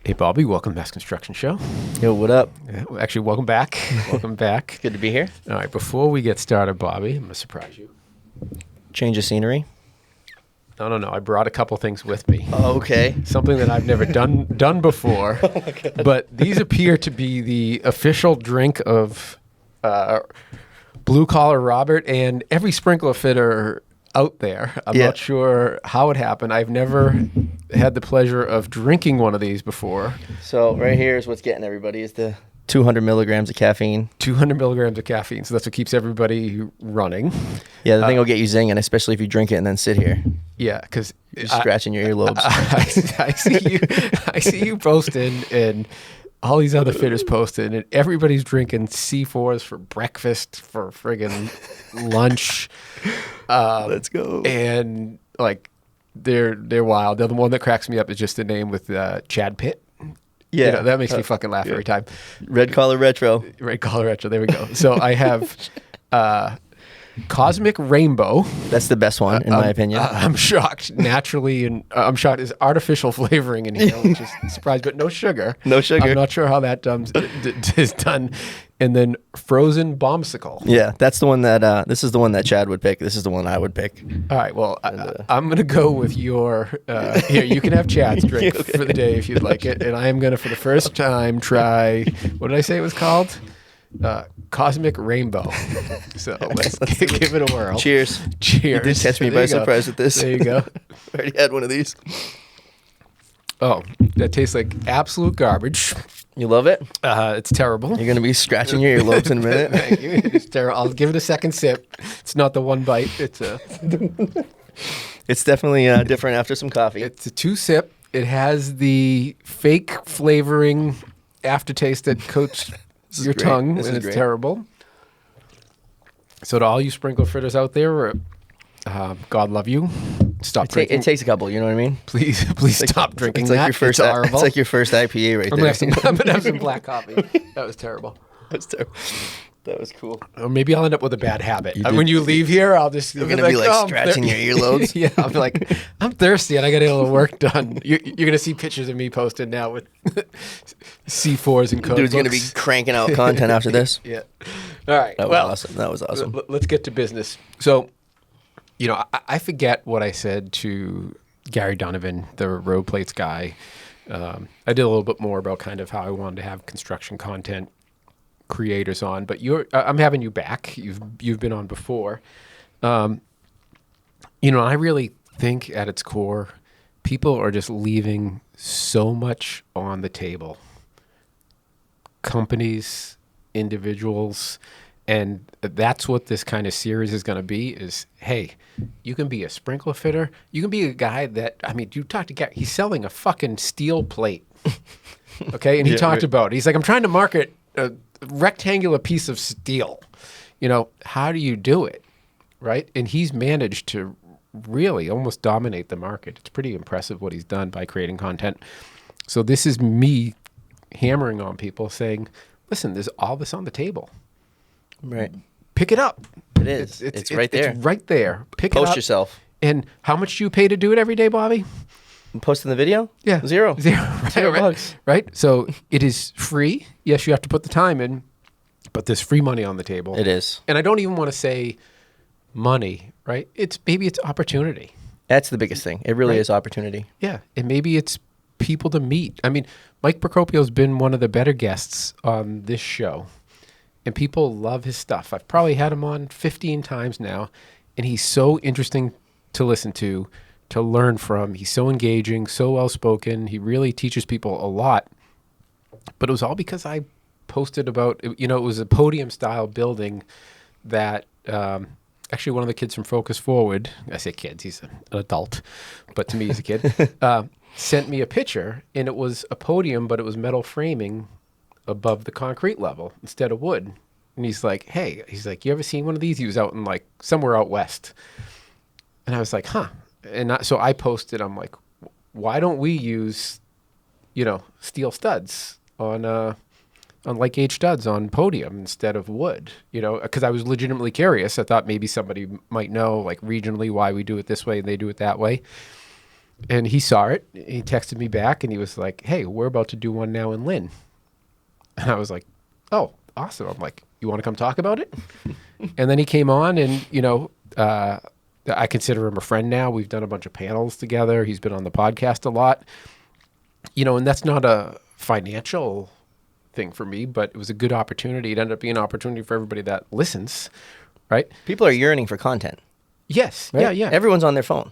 Hey, Bobby, welcome to Mass Construction Show. Yo, what up? Actually, welcome back. Welcome back. Good to be here. All right, before we get started, Bobby, I'm going to surprise you. Change of scenery. No. I brought a couple things with me. Oh, okay. Something that I've never done before. Oh, my God. But these appear to be the official drink of Blue Collar Robert and every sprinkler fitter out there. I'm not sure how it happened. I've never had the pleasure of drinking one of these before. So right here is what's getting everybody is the 200 milligrams of caffeine. 200 milligrams of caffeine. So that's what keeps everybody running. Yeah, the thing will get you zinging, especially if you drink it and then sit here. Yeah, because you're scratching your earlobes. I see you posting and all these other fitters posting, and everybody's drinking C4s for breakfast, for friggin' lunch. Let's go. And like they're wild. The other one that cracks me up is just the name with Chad Pitt. Yeah, you know, that makes me fucking laugh every time. Red Collar Retro. Red Collar Retro. There we go. So I have Cosmic Rainbow. That's the best one, in my opinion. I'm shocked naturally, and I'm shocked there's artificial flavoring in here, which is a surprise, but no sugar. No sugar. I'm not sure how that is done. And then Frozen Bombsicle. Yeah, that's the one that, this is the one that Chad would pick. This is the one I would pick. All right, well, I'm going to go with your, here, you can have Chad's drink for the day if you'd like it. And I am going to, for the first time, try, what did I say it was called? Cosmic Rainbow. So let's give it a whirl. Cheers. Cheers. You did catch me by surprise with this. There you go. I already had one of these. Oh, that tastes like absolute garbage. You love it? It's terrible. You're going to be scratching your earlobes in a minute. Thank you. It's terrible. I'll give it a second sip. It's not the one bite. It's definitely different after some coffee. It's a 2-sip. It has the fake flavoring aftertaste that coats your tongue, and it's terrible. So to all you sprinkler fitters out there, God love you. Stop drinking. It takes a couple, you know what I mean? Please stop drinking it's like that. Your first, it's horrible. It's like your first IPA right there. I'm going to have some black coffee. That was terrible. That was cool. Or maybe I'll end up with a bad habit. When you leave here, I'll just... You're going to be like scratching your earlobes? Yeah, I'll be like, I'm thirsty and I got to get a little work done. You're going to see pictures of me posted now with C4s and code Dude's going to be cranking out content after this. Yeah. All right. That was awesome. Let's get to business. So, you know, I forget what I said to Gary Donovan, the road plates guy. I did a little bit more about kind of how I wanted to have construction content creators on, but I'm having you back. You've been on before. You know, I really think at its core, people are just leaving so much on the table. Companies, individuals, and that's what this kind of series is going to be is, hey, you can be a sprinkler fitter. You can be a guy that, I mean, you talk to Gary, he's selling a fucking steel plate. Okay. And he talked about it. He's like, I'm trying to market a rectangular piece of steel. You know, how do you do it? Right. And he's managed to really almost dominate the market. It's pretty impressive what he's done by creating content. So this is me hammering on people saying, listen, there's all this on the table. Right. Pick it up. It is. It's right there. It's right there. Pick it up. Post yourself. And how much do you pay to do it every day, Bobby? Posting the video? Yeah. Zero. Right, $0. Right? So it is free. Yes, you have to put the time in, but there's free money on the table. It is. And I don't even want to say money, right? Maybe it's opportunity. That's the biggest thing. It really is opportunity. Yeah. And maybe it's people to meet. I mean, Mike Procopio's been one of the better guests on this show. And people love his stuff. I've probably had him on 15 times now. And he's so interesting to listen to learn from. He's so engaging, so well-spoken. He really teaches people a lot. But it was all because I posted about, you know, it was a podium-style building that actually one of the kids from Focus Forward, I say kids, he's an adult, but to me he's a kid, sent me a picture. And it was a podium, but it was metal framing above the concrete level instead of wood. And he's like, hey, you ever seen one of these? He was out in like somewhere out west. And I was like, huh. And so I posted, I'm like, why don't we use, you know, steel studs on like gauge studs on podium instead of wood, you know, because I was legitimately curious. I thought maybe somebody might know like regionally why we do it this way and they do it that way. And he saw it. He texted me back and he was like, hey, we're about to do one now in Lynn. And I was like, oh, awesome. I'm like, you want to come talk about it? And then he came on and, I consider him a friend now. We've done a bunch of panels together. He's been on the podcast a lot. And that's not a financial thing for me, but it was a good opportunity. It ended up being an opportunity for everybody that listens, right? People are yearning for content. Yes. Right? Yeah. Everyone's on their phone.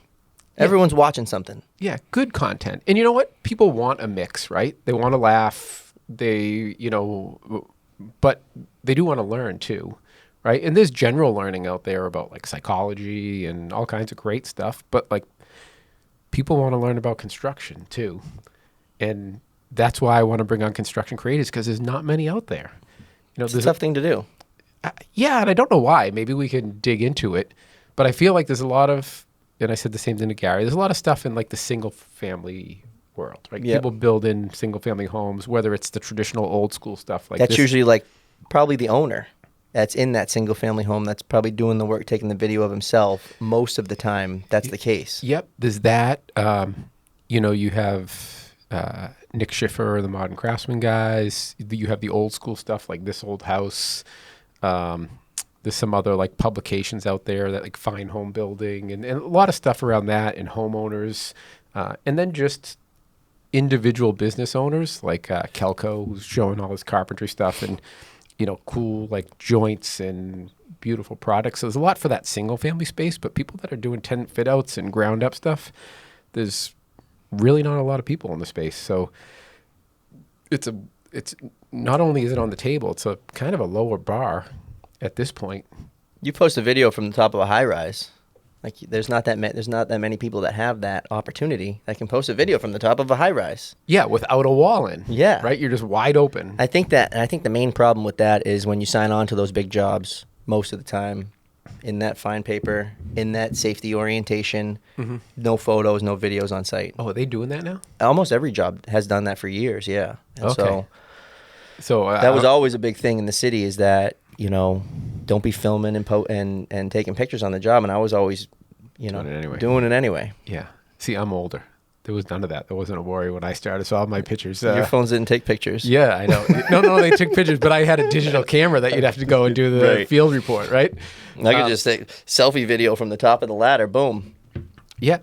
Everyone's watching something. Yeah, good content. And you know what? People want a mix, right? They want to laugh. But they do want to learn too, right? And there's general learning out there about like psychology and all kinds of great stuff. But like people want to learn about construction too. And that's why I want to bring on construction creators because there's not many out there. It's a tough thing to do. Yeah, and I don't know why. Maybe we can dig into it. But I feel like there's a lot of, and I said the same thing to Gary, there's a lot of stuff in like the single family world, right? Yep. People build in single family homes, whether it's the traditional old school stuff like that's this. usually like probably the owner that's in that single family home that's probably doing the work, taking the video of himself most of the time. That's the case. Yep, there's that. You have Nick Schiffer, the Modern Craftsman guys. You have the old school stuff like This Old House. There's some other like publications out there that like Fine Home Building and a lot of stuff around that and homeowners. And then just individual business owners like Kelco, who's showing all his carpentry stuff and, cool like joints and beautiful products. So there's a lot for that single family space, but people that are doing tenant fit outs and ground up stuff, there's really not a lot of people in the space. So it's not only is it on the table, it's a kind of a lower bar at this point. You post a video from the top of a high rise. Like there's not that many people that have that opportunity that can post a video from the top of a high rise. Yeah, without a wall in. Yeah. Right? You're just wide open. I think the main problem with that is when you sign on to those big jobs, most of the time, in that fine paper, in that safety orientation, no photos, no videos on site. Oh, are they doing that now? Almost every job has done that for years, yeah. And Okay. So that was always a big thing in the city is that, don't be filming and taking pictures on the job. And I was always, doing it anyway. Yeah. See, I'm older. There was none of that. There wasn't a worry when I started. So all my pictures. Your phones didn't take pictures. Yeah, I know. No, they took pictures, but I had a digital camera that you'd have to go and do the field report, right? I could just take selfie video from the top of the ladder. Boom. Yeah.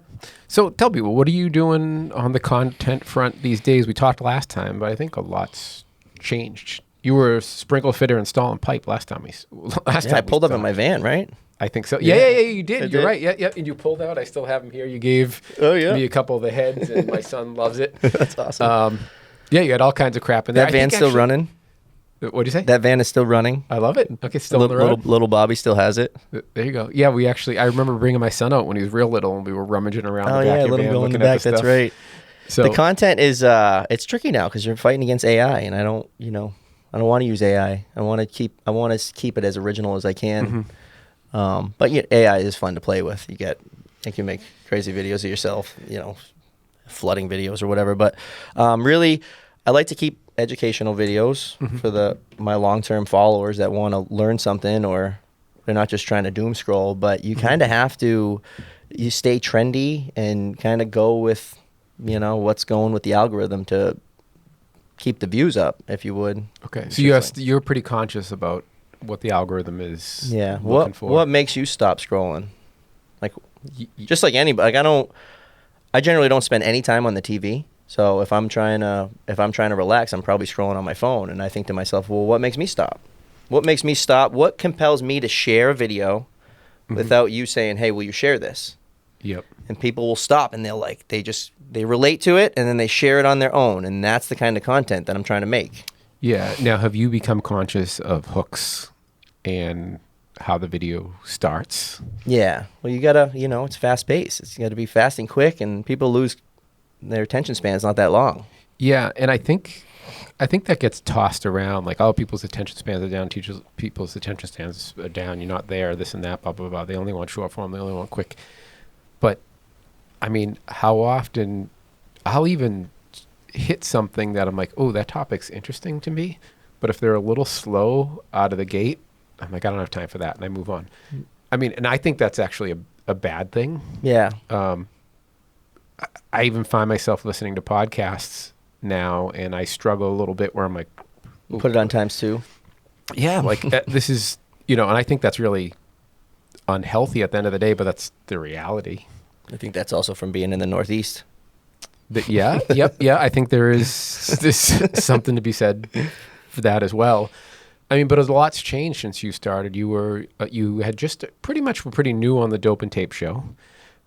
So tell people, what are you doing on the content front these days? We talked last time, but I think a lot's changed. You were a sprinkler fitter installing pipe last time. I pulled up in my van, right? I think so. Yeah, you did. You're right. Yeah. And you pulled out. I still have them here. You gave me a couple of the heads, and my son loves it. That's awesome. You had all kinds of crap in there. That van's still running? What'd you say? That van is still running. I love it. Okay, still on the road. Little Bobby still has it. There you go. Yeah, I remember bringing my son out when he was real little, and we were rummaging around the back of the van looking at the stuff. That's right. So the content is it's tricky now because you're fighting against AI, and I don't want to use AI. I want to keep it as original as I can. But AI is fun to play with. You can make crazy videos of yourself, flooding videos or whatever. But really, I like to keep educational videos for my long-term followers that want to learn something, or they're not just trying to doom scroll. But you kind of have to stay trendy and kind of go with what's going with the algorithm to keep the views up, if you would. Okay, so you're pretty conscious about what the algorithm is looking for. What makes you stop scrolling? Like, just like anybody. Like I generally don't spend any time on the TV. So if I'm trying to relax, I'm probably scrolling on my phone, and I think to myself, well, what makes me stop? What makes me stop? What compels me to share a video without you saying, hey, will you share this? Yep. And people will stop, and they relate to it, and then they share it on their own, and that's the kind of content that I'm trying to make. Yeah. Now, have you become conscious of hooks and how the video starts? Yeah. Well, you gotta, it's fast paced. It's got to be fast and quick, and people lose their attention span's not that long. Yeah, and I think that gets tossed around like, oh, people's attention spans are down, people's attention spans are down, you're not there, this and that, blah, blah, blah. They only want short form, they only want quick. But, I mean, how often I'll even hit something that I'm like, oh, that topic's interesting to me. But if they're a little slow out of the gate, I'm like, I don't have time for that, and I move on. I mean, and I think that's actually a bad thing. Yeah. I even find myself listening to podcasts now, and I struggle a little bit where I'm like, Put it on ×2. yeah, like this is, and I think that's really unhealthy at the end of the day, but that's the reality. I think that's also from being in the Northeast. Yeah, I think there is this something to be said for that as well. I mean, but a lot's changed since you started. You had just were pretty new on the Dope and Tape show.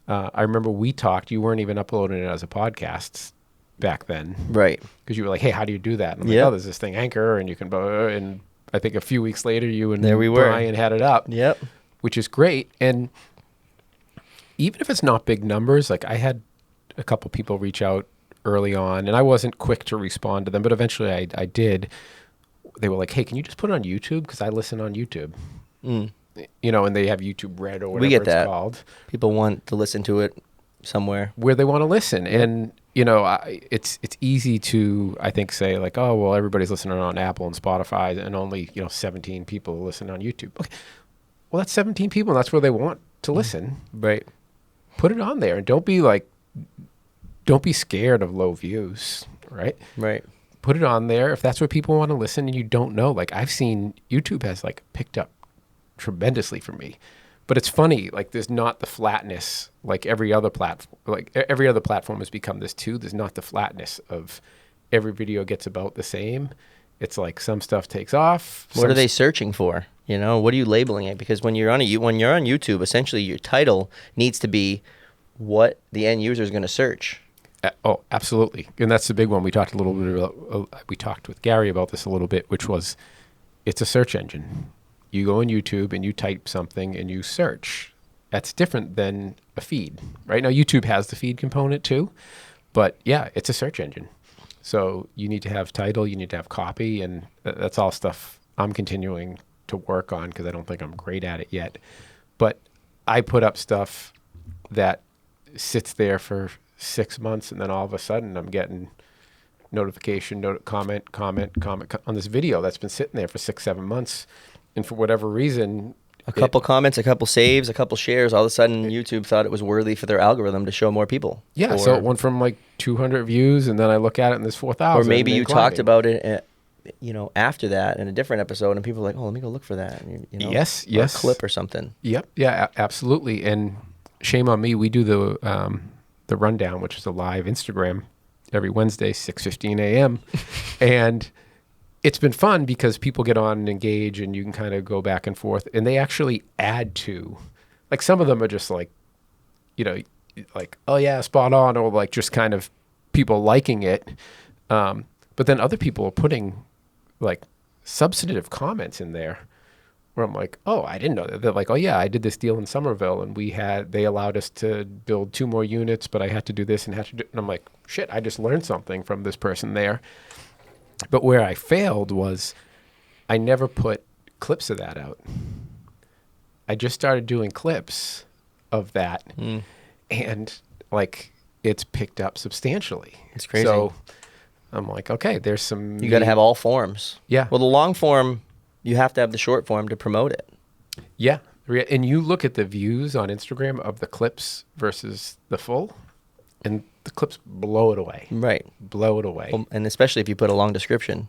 I remember we talked. You weren't even uploading it as a podcast back then, right? Because you were like, "Hey, how do you do that?" And I'm like, "Oh, there's this thing, Anchor, and you can." And I think a few weeks later, you and Brian had it up. Yep, which is great. And even if it's not big numbers, like I had a couple people reach out early on, and I wasn't quick to respond to them, but eventually I did. They were like, "Hey, can you just put it on YouTube? Because I listen on YouTube." And they have YouTube Red or whatever we get that. It's called. People want to listen to it somewhere where they want to listen. And, it's easy to, I think, say like, oh, well, everybody's listening on Apple and Spotify and only, 17 people listen on YouTube. Okay. Well, that's 17 people and that's where they want to listen. Right. Put it on there and don't be scared of low views. Right. Right. Put it on there. If that's where people want to listen and you don't know, like I've seen YouTube has like picked up tremendously for me. But it's funny, like there's not the flatness like every other platform. Like every other platform has become this too. There's not the flatness of every video gets about the same. It's like some stuff takes off. What are they searching for? What are you labeling it? Because when you're on YouTube, essentially your title needs to be what the end user is going to search. Oh, absolutely. And that's the big one. We talked a little bit about, we talked with Gary about this a little bit, which was it's a search engine. You go on YouTube and you type something and you search. That's different than a feed. Right now, YouTube has the feed component too, but yeah, it's a search engine. So you need to have title, you need to have copy, and that's all stuff I'm continuing to work on because I don't think I'm great at it yet. But I put up stuff that sits there for 6 months, and then all of a sudden I'm getting notification, comment on this video that's been sitting there for 6-7 months. And for whatever reason, a couple comments, a couple saves, a couple shares, all of a sudden YouTube thought it was worthy for their algorithm to show more people. Yeah, so it went from like 200 views, and then I look at it and there's 4,000. Or maybe you talked about it, after that in a different episode, and people are like, "Oh, let me go look for that." And, yes, a clip or something. Yep, yeah, absolutely. And shame on me, we do the rundown, which is a live Instagram every Wednesday, 6:15 a.m. and it's been fun because people get on and engage and you can kind of go back and forth and they actually add to, like some of them are just like, like, oh yeah, spot on, or like just kind of people liking it. But then other people are putting like substantive comments in there where I'm like, oh, I didn't know that. They're like, oh yeah, I did this deal in Somerville and they allowed us to build 2 more units, but I had to do this and and I'm like, shit, I just learned something from this person there. But where I failed was I never put clips of that out. I just started doing clips of that and like it's picked up substantially. It's crazy. So I'm like, okay, there's some... You got to have all forms. Yeah. Well, the long form, you have to have the short form to promote it. Yeah. And you look at the views on Instagram of the clips versus the full, and the clips blow it away. Right. Blow it away. Well, and especially if you put a long description.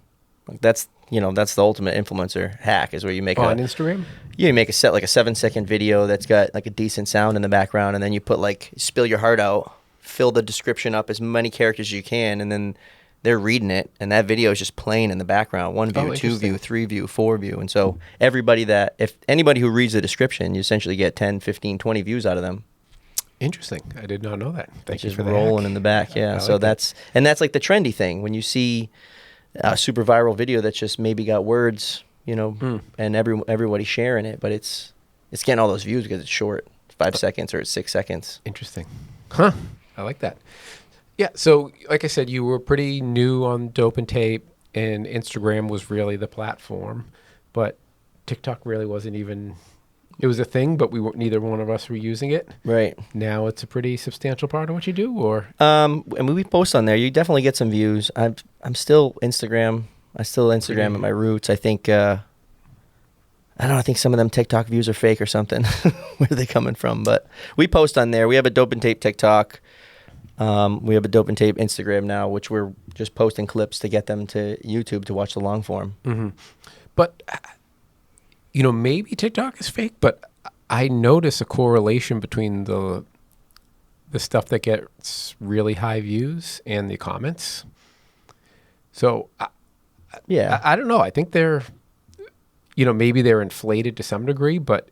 Like that's the ultimate influencer hack is where you make on Instagram? You make a 7-second video that's got like a decent sound in the background, and then you put like spill your heart out, fill the description up as many characters as you can, and then they're reading it, and that video is just playing in the background. 1 view, 2 view, 3 view, 4 view. And so if anybody who reads the description, you essentially get 10, 15, 20 views out of them. Interesting. I did not know that. Thank you for that. Just rolling in the back, yeah. So that's like the trendy thing. When you see a super viral video that's just maybe got words, and everybody sharing it, but it's getting all those views because it's short, 5 seconds or it's 6 seconds. Interesting. Huh. I like that. Yeah. So like I said, you were pretty new on Dope and Tape, and Instagram was really the platform, but TikTok really wasn't even... It was a thing, but neither one of us were using it. Right. Now it's a pretty substantial part of what you do, or? And we post on there. You definitely get some views. I'm still Instagram. At my roots. I think, I don't know, I think some of them TikTok views are fake or something. Where are they coming from? But we post on there. We have a Dope and Tape TikTok. We have a Dope and Tape Instagram now, which we're just posting clips to get them to YouTube to watch the long form. Mm-hmm. But, maybe TikTok is fake, but I notice a correlation between the stuff that gets really high views and the comments. So, I don't know. I think they're, maybe they're inflated to some degree, but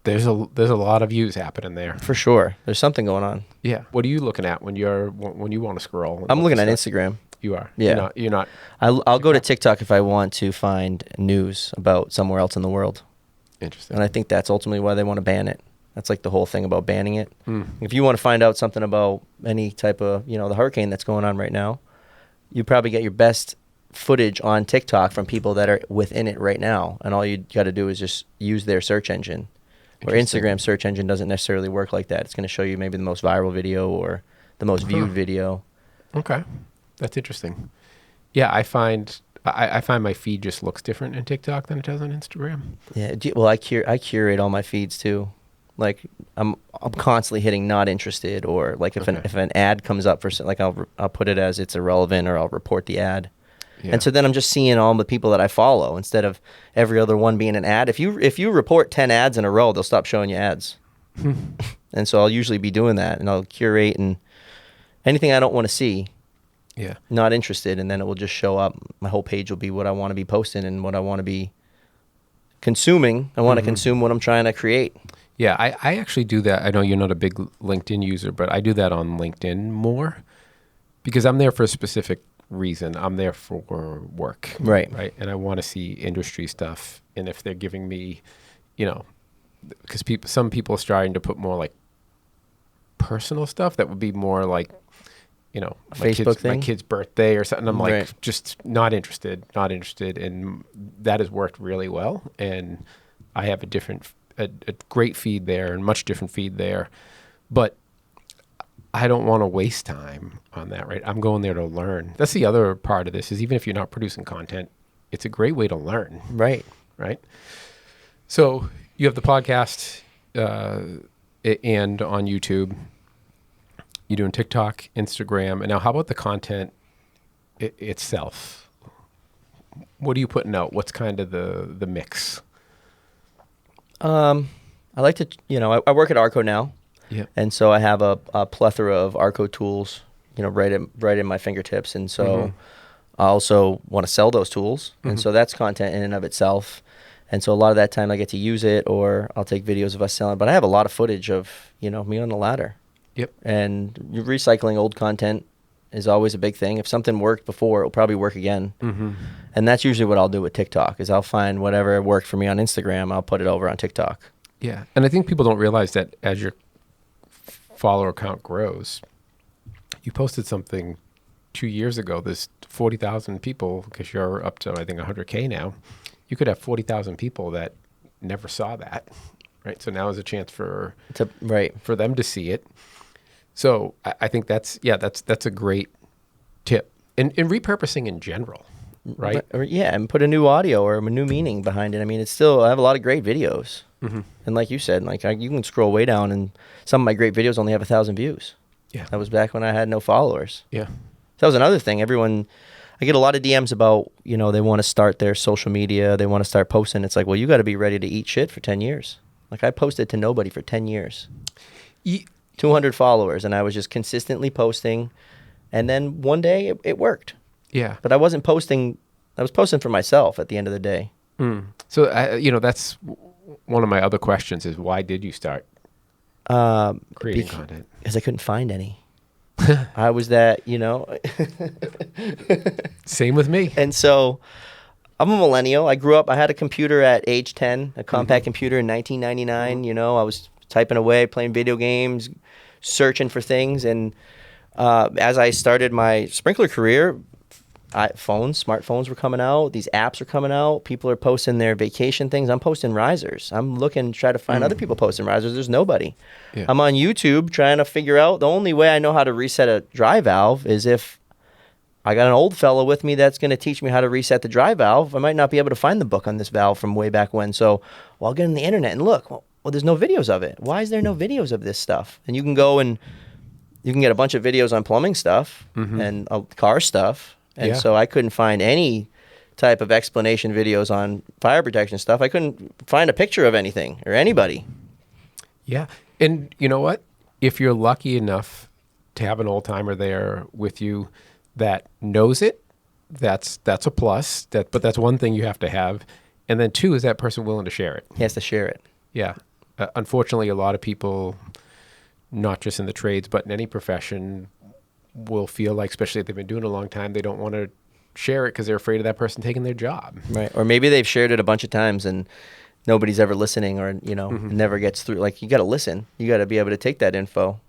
there's a lot of views happening there. For sure. There's something going on. Yeah. What are you looking at when you want to scroll? I'm looking at Instagram. You are? Yeah. You're not. I'll go to TikTok if I want to find news about somewhere else in the world. Interesting. And I think that's ultimately why they want to ban it. That's like the whole thing about banning it. Mm. If you want to find out something about any type of, the hurricane that's going on right now, you probably get your best footage on TikTok from people that are within it right now. And all you got to do is just use their search engine. Where Instagram search engine doesn't necessarily work like that. It's going to show you maybe the most viral video or the most viewed video. Okay. That's interesting. Yeah, I find my feed just looks different in TikTok than it does on Instagram. Yeah, well, I curate all my feeds too. Like I'm constantly hitting not interested, or like if an ad comes up for like I'll put it as it's irrelevant, or I'll report the ad. Yeah. And so then I'm just seeing all the people that I follow instead of every other one being an ad. If you report 10 ads in a row, they'll stop showing you ads. And so I'll usually be doing that, and I'll curate, and anything I don't want to see. Yeah. Not interested, and then it will just show up. My whole page will be what I want to be posting and what I want to be consuming. I want to consume what I'm trying to create. Yeah, I actually do that. I know you're not a big LinkedIn user, but I do that on LinkedIn more because I'm there for a specific reason. I'm there for work. Right. And I want to see industry stuff. And if they're giving me, because some people are starting to put more like personal stuff that would be more like, my kid's birthday or something. I'm like, just not interested. And that has worked really well. And I have a great feed there and much different feed there. But I don't want to waste time on that, right? I'm going there to learn. That's the other part of this is even if you're not producing content, it's a great way to learn. Right. So you have the podcast and on YouTube. You're doing TikTok, Instagram, and now how about the content itself? What are you putting out? What's kind of the mix? I like to, I work at ARGCO now. Yeah. And so I have a plethora of ARGCO tools, right in my fingertips. And so I also want to sell those tools. And so that's content in and of itself. And so a lot of that time I get to use it, or I'll take videos of us selling. But I have a lot of footage of, me on the ladder. Yep. And recycling old content is always a big thing. If something worked before, it'll probably work again. And that's usually what I'll do with TikTok is I'll find whatever worked for me on Instagram, I'll put it over on TikTok. Yeah. And I think people don't realize that as your follower count grows, you posted something 2 years ago, there's 40,000 people, because you're up to, I think, 100K now. You could have 40,000 people that never saw that, right? So now is a chance for them to see it. So I think that's a great tip. And repurposing in general, right? Yeah, and put a new audio or a new meaning behind it. I mean, I have a lot of great videos. And like you said, you can scroll way down, and some of my great videos only have 1,000 views. Yeah. That was back when I had no followers. Yeah. That was another thing. I get a lot of DMs about, they want to start their social media. They want to start posting. It's like, well, you got to be ready to eat shit for 10 years. Like I posted to nobody for 10 years. 200 followers, and I was just consistently posting, and then one day it worked. Yeah. But I wasn't posting. I was posting for myself at the end of the day. So, that's one of my other questions is why did you start creating content? Because I couldn't find any. I was that, Same with me. And so I'm a millennial. I had a computer at age 10, a compact computer in 1999. I was typing away, playing video games, searching for things. And as I started my sprinkler career, smartphones were coming out. These apps are coming out. People are posting their vacation things. I'm posting risers. I'm looking to try to find other people posting risers. There's nobody. Yeah. I'm on YouTube trying to figure out the only way I know how to reset a dry valve is if I got an old fellow with me that's going to teach me how to reset the dry valve. I might not be able to find the book on this valve from way back when. So I'll get on the internet and look. Well, there's no videos of it. Why is there no videos of this stuff? And you can go and you can get a bunch of videos on plumbing stuff and car stuff. And so I couldn't find any type of explanation videos on fire protection stuff. I couldn't find a picture of anything or anybody. Yeah. And you know what? If you're lucky enough to have an old timer there with you that knows it, that's a plus. But that's one thing you have to have. And then two, is that person willing to share it? He has to share it. Yeah. Unfortunately, a lot of people, not just in the trades, but in any profession, will feel like, especially if they've been doing it a long time, they don't want to share it because they're afraid of that person taking their job. Right. Or maybe they've shared it a bunch of times and nobody's ever listening, or, you know, never gets through. Like, you got to listen. You got to be able to take that info.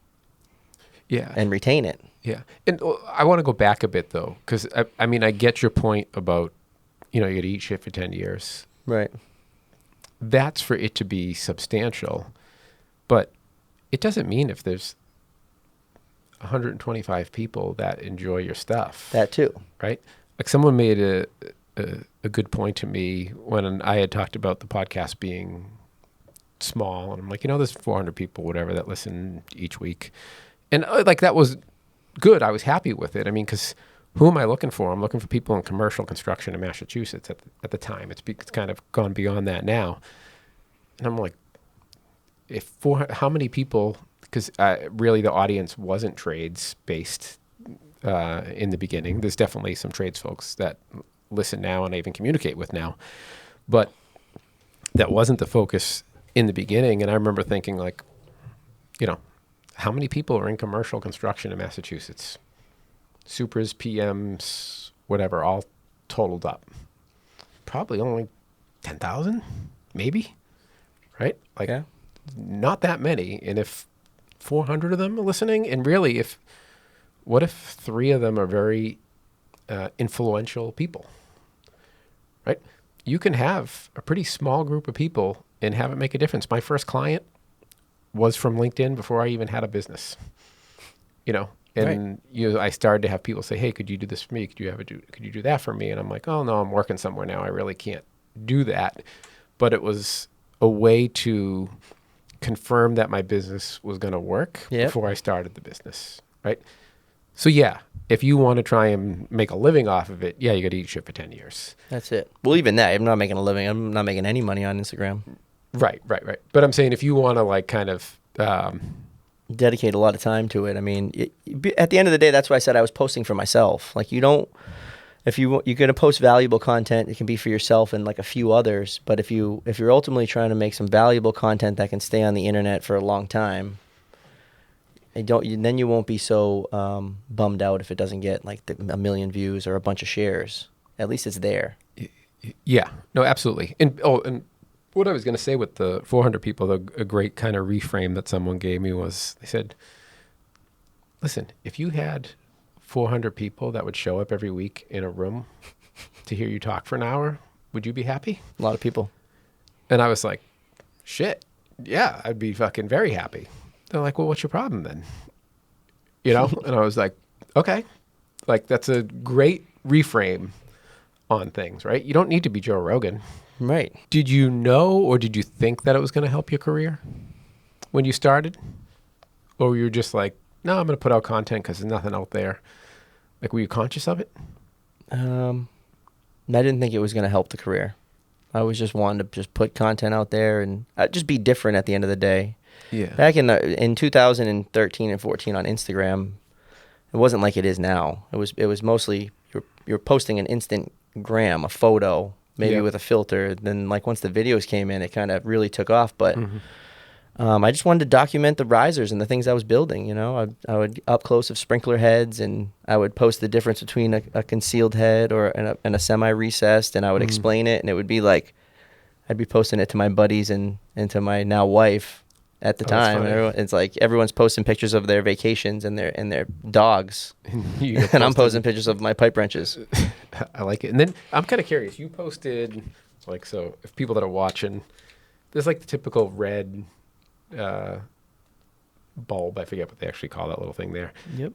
Yeah. And retain it. Yeah. And I want to go back a bit, though, because, I mean, I get your point about, you know, you got to eat shit for 10 years. Right. That's for it to be substantial. But it doesn't mean if there's 125 people that enjoy your stuff. That too. Right? Like, someone made a good point to me when I had talked about the podcast being small. And I'm like, you know, there's 400 people, whatever, that listen each week. And like, that was good. I was happy with it. I mean, because who am I looking for? I'm looking for people in commercial construction in Massachusetts at the time. It's kind of gone beyond that now. And I'm like, how many people, because really the audience wasn't trades based in the beginning. There's definitely some trades folks that listen now and I even communicate with now, but that wasn't the focus in the beginning. And I remember thinking, like, you know, how many people are in commercial construction in Massachusetts? Supers, PMs, whatever, all totaled up. Probably only 10,000, maybe, right? Like, not that many. And if 400 of them are listening, and really, what if 3 of them are very influential people, right? You can have a pretty small group of people and have it make a difference. My first client was from LinkedIn before I even had a business, you know, and I started to have people say, hey, could you do this for me? Could you do that for me? And I'm like, oh no, I'm working somewhere now. I really can't do that. But it was a way to confirm that my business was going to work before I started the business, right? So yeah, if you want to try and make a living off of it, yeah, you got to eat shit for 10 years. That's it. Well, even that, I'm not making a living. I'm not making any money on Instagram. Right. But I'm saying if you want to, like, kind of dedicate a lot of time to it. I mean, at the end of the day, that's why I said I was posting for myself. Like, you don't, if you're going to post valuable content, it can be for yourself and like a few others. But if you're ultimately trying to make some valuable content that can stay on the internet for a long time, then you won't be so bummed out if it doesn't get like a million views or a bunch of shares. At least it's there. Yeah, no, absolutely. And what I was going to say with the 400 people, a great kind of reframe that someone gave me was, they said, listen, if you had 400 people that would show up every week in a room to hear you talk for an hour, would you be happy? A lot of people. And I was like, shit, yeah, I'd be fucking very happy. They're like, well, what's your problem then? You know? And I was like, okay. Like, that's a great reframe on things, right? You don't need to be Joe Rogan. Right. Did you know, or did you think that it was going to help your career when you started? Or were you just like, no, I'm going to put out content because there's nothing out there? Like, were you conscious of it? I didn't think it was going to help the career. I was just wanting to just put content out there and just be different at the end of the day. Yeah. Back in 2013 and 14 on Instagram, it wasn't like it is now. It was mostly you're posting an Instagram, a photo, maybe with a filter. Then, like, once the videos came in, it kind of really took off. But I just wanted to document the risers and the things I was building. You know, I would up close of sprinkler heads, and I would post the difference between a concealed head and a semi-recessed, and I would explain it. And it would be like I'd be posting it to my buddies and to my now wife at the time. It's like everyone's posting pictures of their vacations and their dogs, and I'm posting pictures of my pipe wrenches. I like it. And then I'm kind of curious. You posted, like, so if people that are watching, there's like the typical red bulb. I forget what they actually call that little thing there. Yep.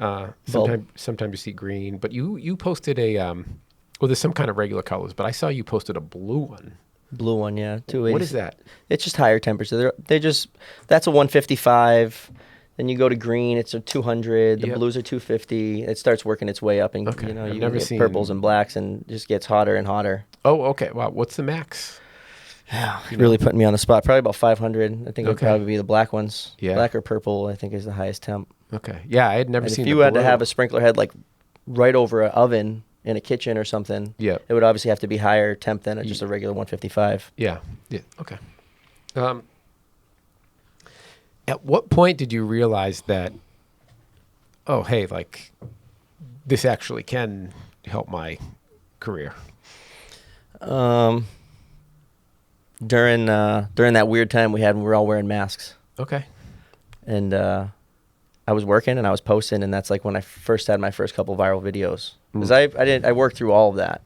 Sometimes you see green, but you posted well, there's some kind of regular colors, but I saw you posted a blue one. Blue one, yeah. 280. What is that? It's just higher temperature. That's a 155. Then you go to green, it's a 200. The Yep. blues are 250. It starts working its way up, and Okay. you know I've you never get seen purples and blacks, and it just gets hotter and hotter. Oh, okay. Wow. What's the max? Really putting me on the spot. Probably about 500. I think it would Okay. probably be the black ones. Yeah. Black or purple, I think, is the highest temp. Okay. Yeah, I had never And seen if you the had to blue. have a sprinkler head like right over an oven in a kitchen or something, Yep. it would obviously have to be higher temp than just a regular 155. Yeah. Yeah. Okay. At what point did you realize that, oh, hey, like this actually can help my career? During that weird time we had when we were all wearing masks, Okay. and I was working and I was posting, and that's like when I first had my first couple viral videos. Because I worked through all of that,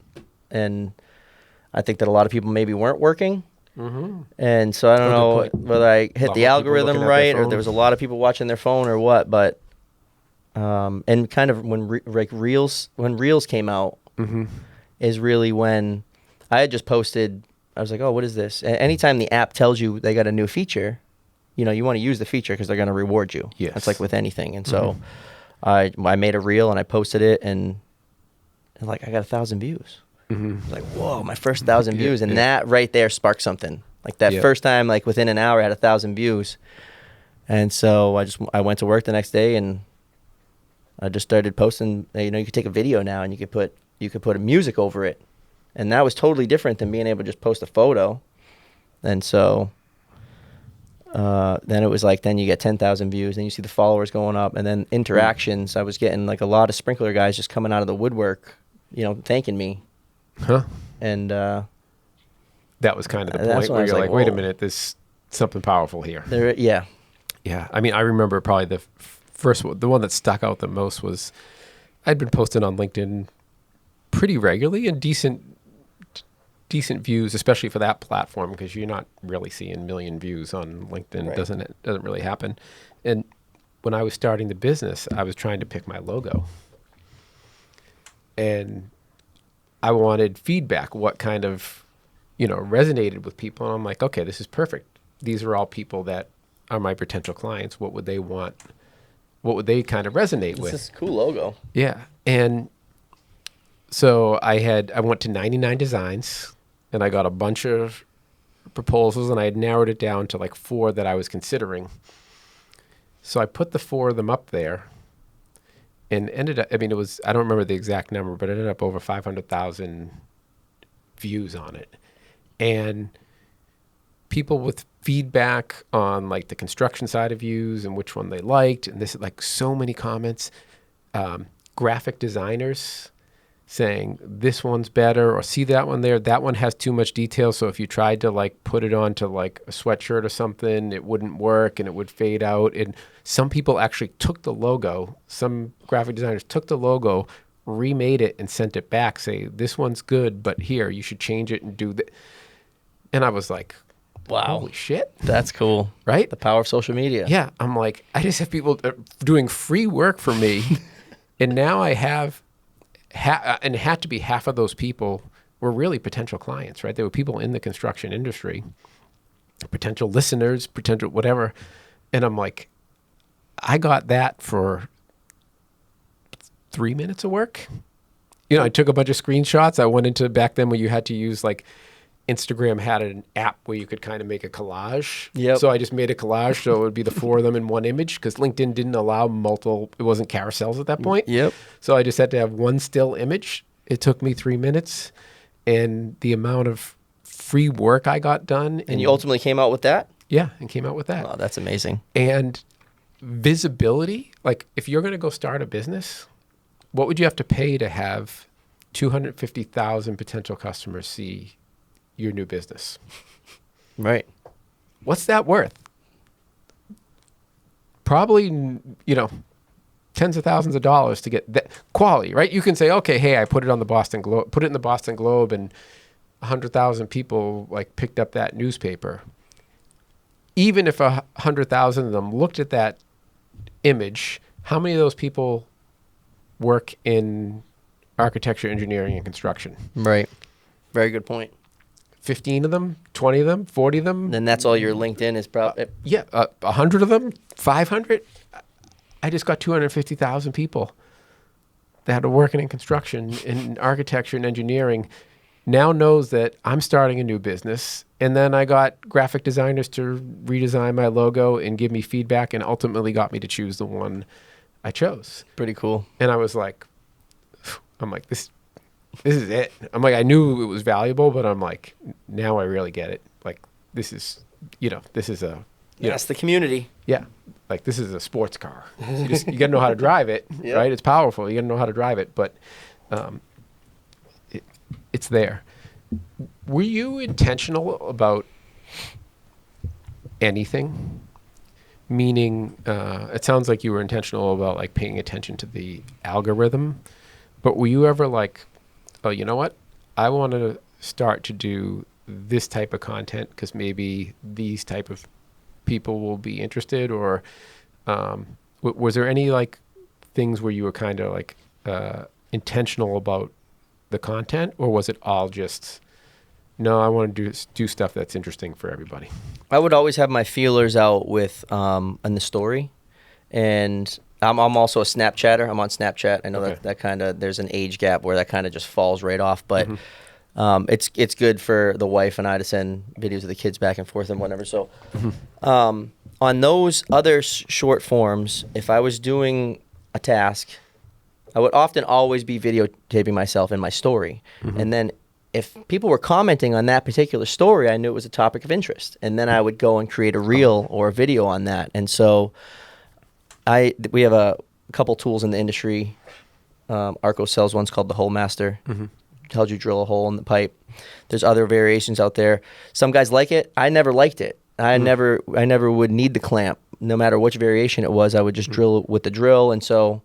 and I think that a lot of people maybe weren't working. Mm-hmm. And so I don't Oh, know good point. whether I hit lot the more people algorithm looking at their right, or phone. there was a lot of people watching their phone or what. But and kind of when reels came out Mm-hmm. is really when I had just posted. I was like, oh, what is this? Anytime the app tells you they got a new feature, you know, you want to use the feature because they're going to reward you. Yes. That's like with anything. And so I made a reel and I posted it, and like I got 1,000 views. Mm-hmm. I was like, whoa, my first 1,000 Yeah, views. And yeah. that right there sparked something. Like that Yeah. first time, like within an hour, I had 1,000 views. And so I went to work the next day, and I just started posting. You know, you could take a video now and you could put a music over it. And that was totally different than being able to just post a photo. And so then it was like, then you get 10,000 views, then you see the followers going up, and then interactions. I was getting like a lot of sprinkler guys just coming out of the woodwork, you know, thanking me. Huh. And That was kind of the That's point when I where was you're like, like, wait a whoa. minute, there's something powerful here. yeah. Yeah. I mean, I remember probably the first one, the one that stuck out the most was I'd been posting on LinkedIn pretty regularly and decent views, especially for that platform, because you're not really seeing million views on LinkedIn. Right. It doesn't really happen. And when I was starting the business, I was trying to pick my logo. And I wanted feedback, what kind of, resonated with people. And I'm like, okay, this is perfect. These are all people that are my potential clients. What would they want? What would they kind of resonate with? This is a cool logo. Yeah. And so I went to 99 designs, and I got a bunch of proposals, and I had narrowed it down to like 4 that I was considering. So I put the 4 of them up there, and ended up, I mean, I don't remember the exact number, but it ended up over 500,000 views on it. And people with feedback on like the construction side of views and which one they liked, and this is like so many comments, graphic designers saying this one's better, or see that one there, that one has too much detail, so if you tried to like put it onto like a sweatshirt or something, it wouldn't work and it would fade out. And some people actually took the logo, some graphic designers took the logo, remade it and sent it back, say this one's good, but here you should change it and do that. And I was like, Wow. holy shit. That's cool. Right? The power of social media. Yeah. I'm like, I just have people doing free work for me. And now I have, and it had to be half of those people were really potential clients, right? They were people in the construction industry, potential listeners, potential whatever. And I'm like, I got that for 3 minutes of work. I took a bunch of screenshots. I went into back then when you had to use like Instagram had an app where you could kind of make a collage. Yep. So I just made a collage so it would be the 4 of them in one image, because LinkedIn didn't allow it wasn't carousels at that point. Yep. So I just had to have one still image. It took me 3 minutes, and the amount of free work I got done. And you ultimately came out with that? Yeah, and came out with that. Oh, that's amazing. And visibility, like if you're going to go start a business, what would you have to pay to have 250,000 potential customers see your new business? Right. What's that worth? Probably, tens of thousands of dollars to get that quality, right? You can say, okay, hey, I put it in the Boston Globe, and 100,000 people like picked up that newspaper. Even if 100,000 of them looked at that image, how many of those people work in architecture, engineering, and construction? Right. Very good point. 15 of them, 20 of them, 40 of them. Then that's all your LinkedIn is probably. Yeah, 100 of them, 500. I just got 250,000 people that are working in construction, in architecture and engineering, now knows that I'm starting a new business. And then I got graphic designers to redesign my logo and give me feedback, and ultimately got me to choose the one I chose. Pretty cool. And I was like, this is it. I'm like, I knew it was valuable, but I'm like, now I really get it. Like, this is, this is a, That's the community. yeah. Like, this is a sports car. You got to know how to drive it, Yep. right? It's powerful. You got to know how to drive it, but it's there. Were you intentional about anything? Meaning, it sounds like you were intentional about like paying attention to the algorithm, but were you ever like, oh, you know what? I want to start to do this type of content because maybe these type of people will be interested, or was there any like things where you were kind of like intentional about the content, or was it all just, no, I want to do stuff that's interesting for everybody? I would always have my feelers out with in the story, and I'm also a Snapchatter. I'm on Snapchat. I know Okay. that kind of, there's an age gap where that kind of just falls right off, but it's good for the wife and I to send videos of the kids back and forth and whatever. So on those other short forms, if I was doing a task, I would often always be videotaping myself in my story. And then if people were commenting on that particular story, I knew it was a topic of interest. And then I would go and create a reel or a video on that. And so we have a couple tools in the industry. ARGCO sells one's called the Hole Master. Tells you drill a hole in the pipe. There's other variations out there. Some guys like it. I never liked it. I never would need the clamp. No matter which variation it was, I would just drill with the drill. And so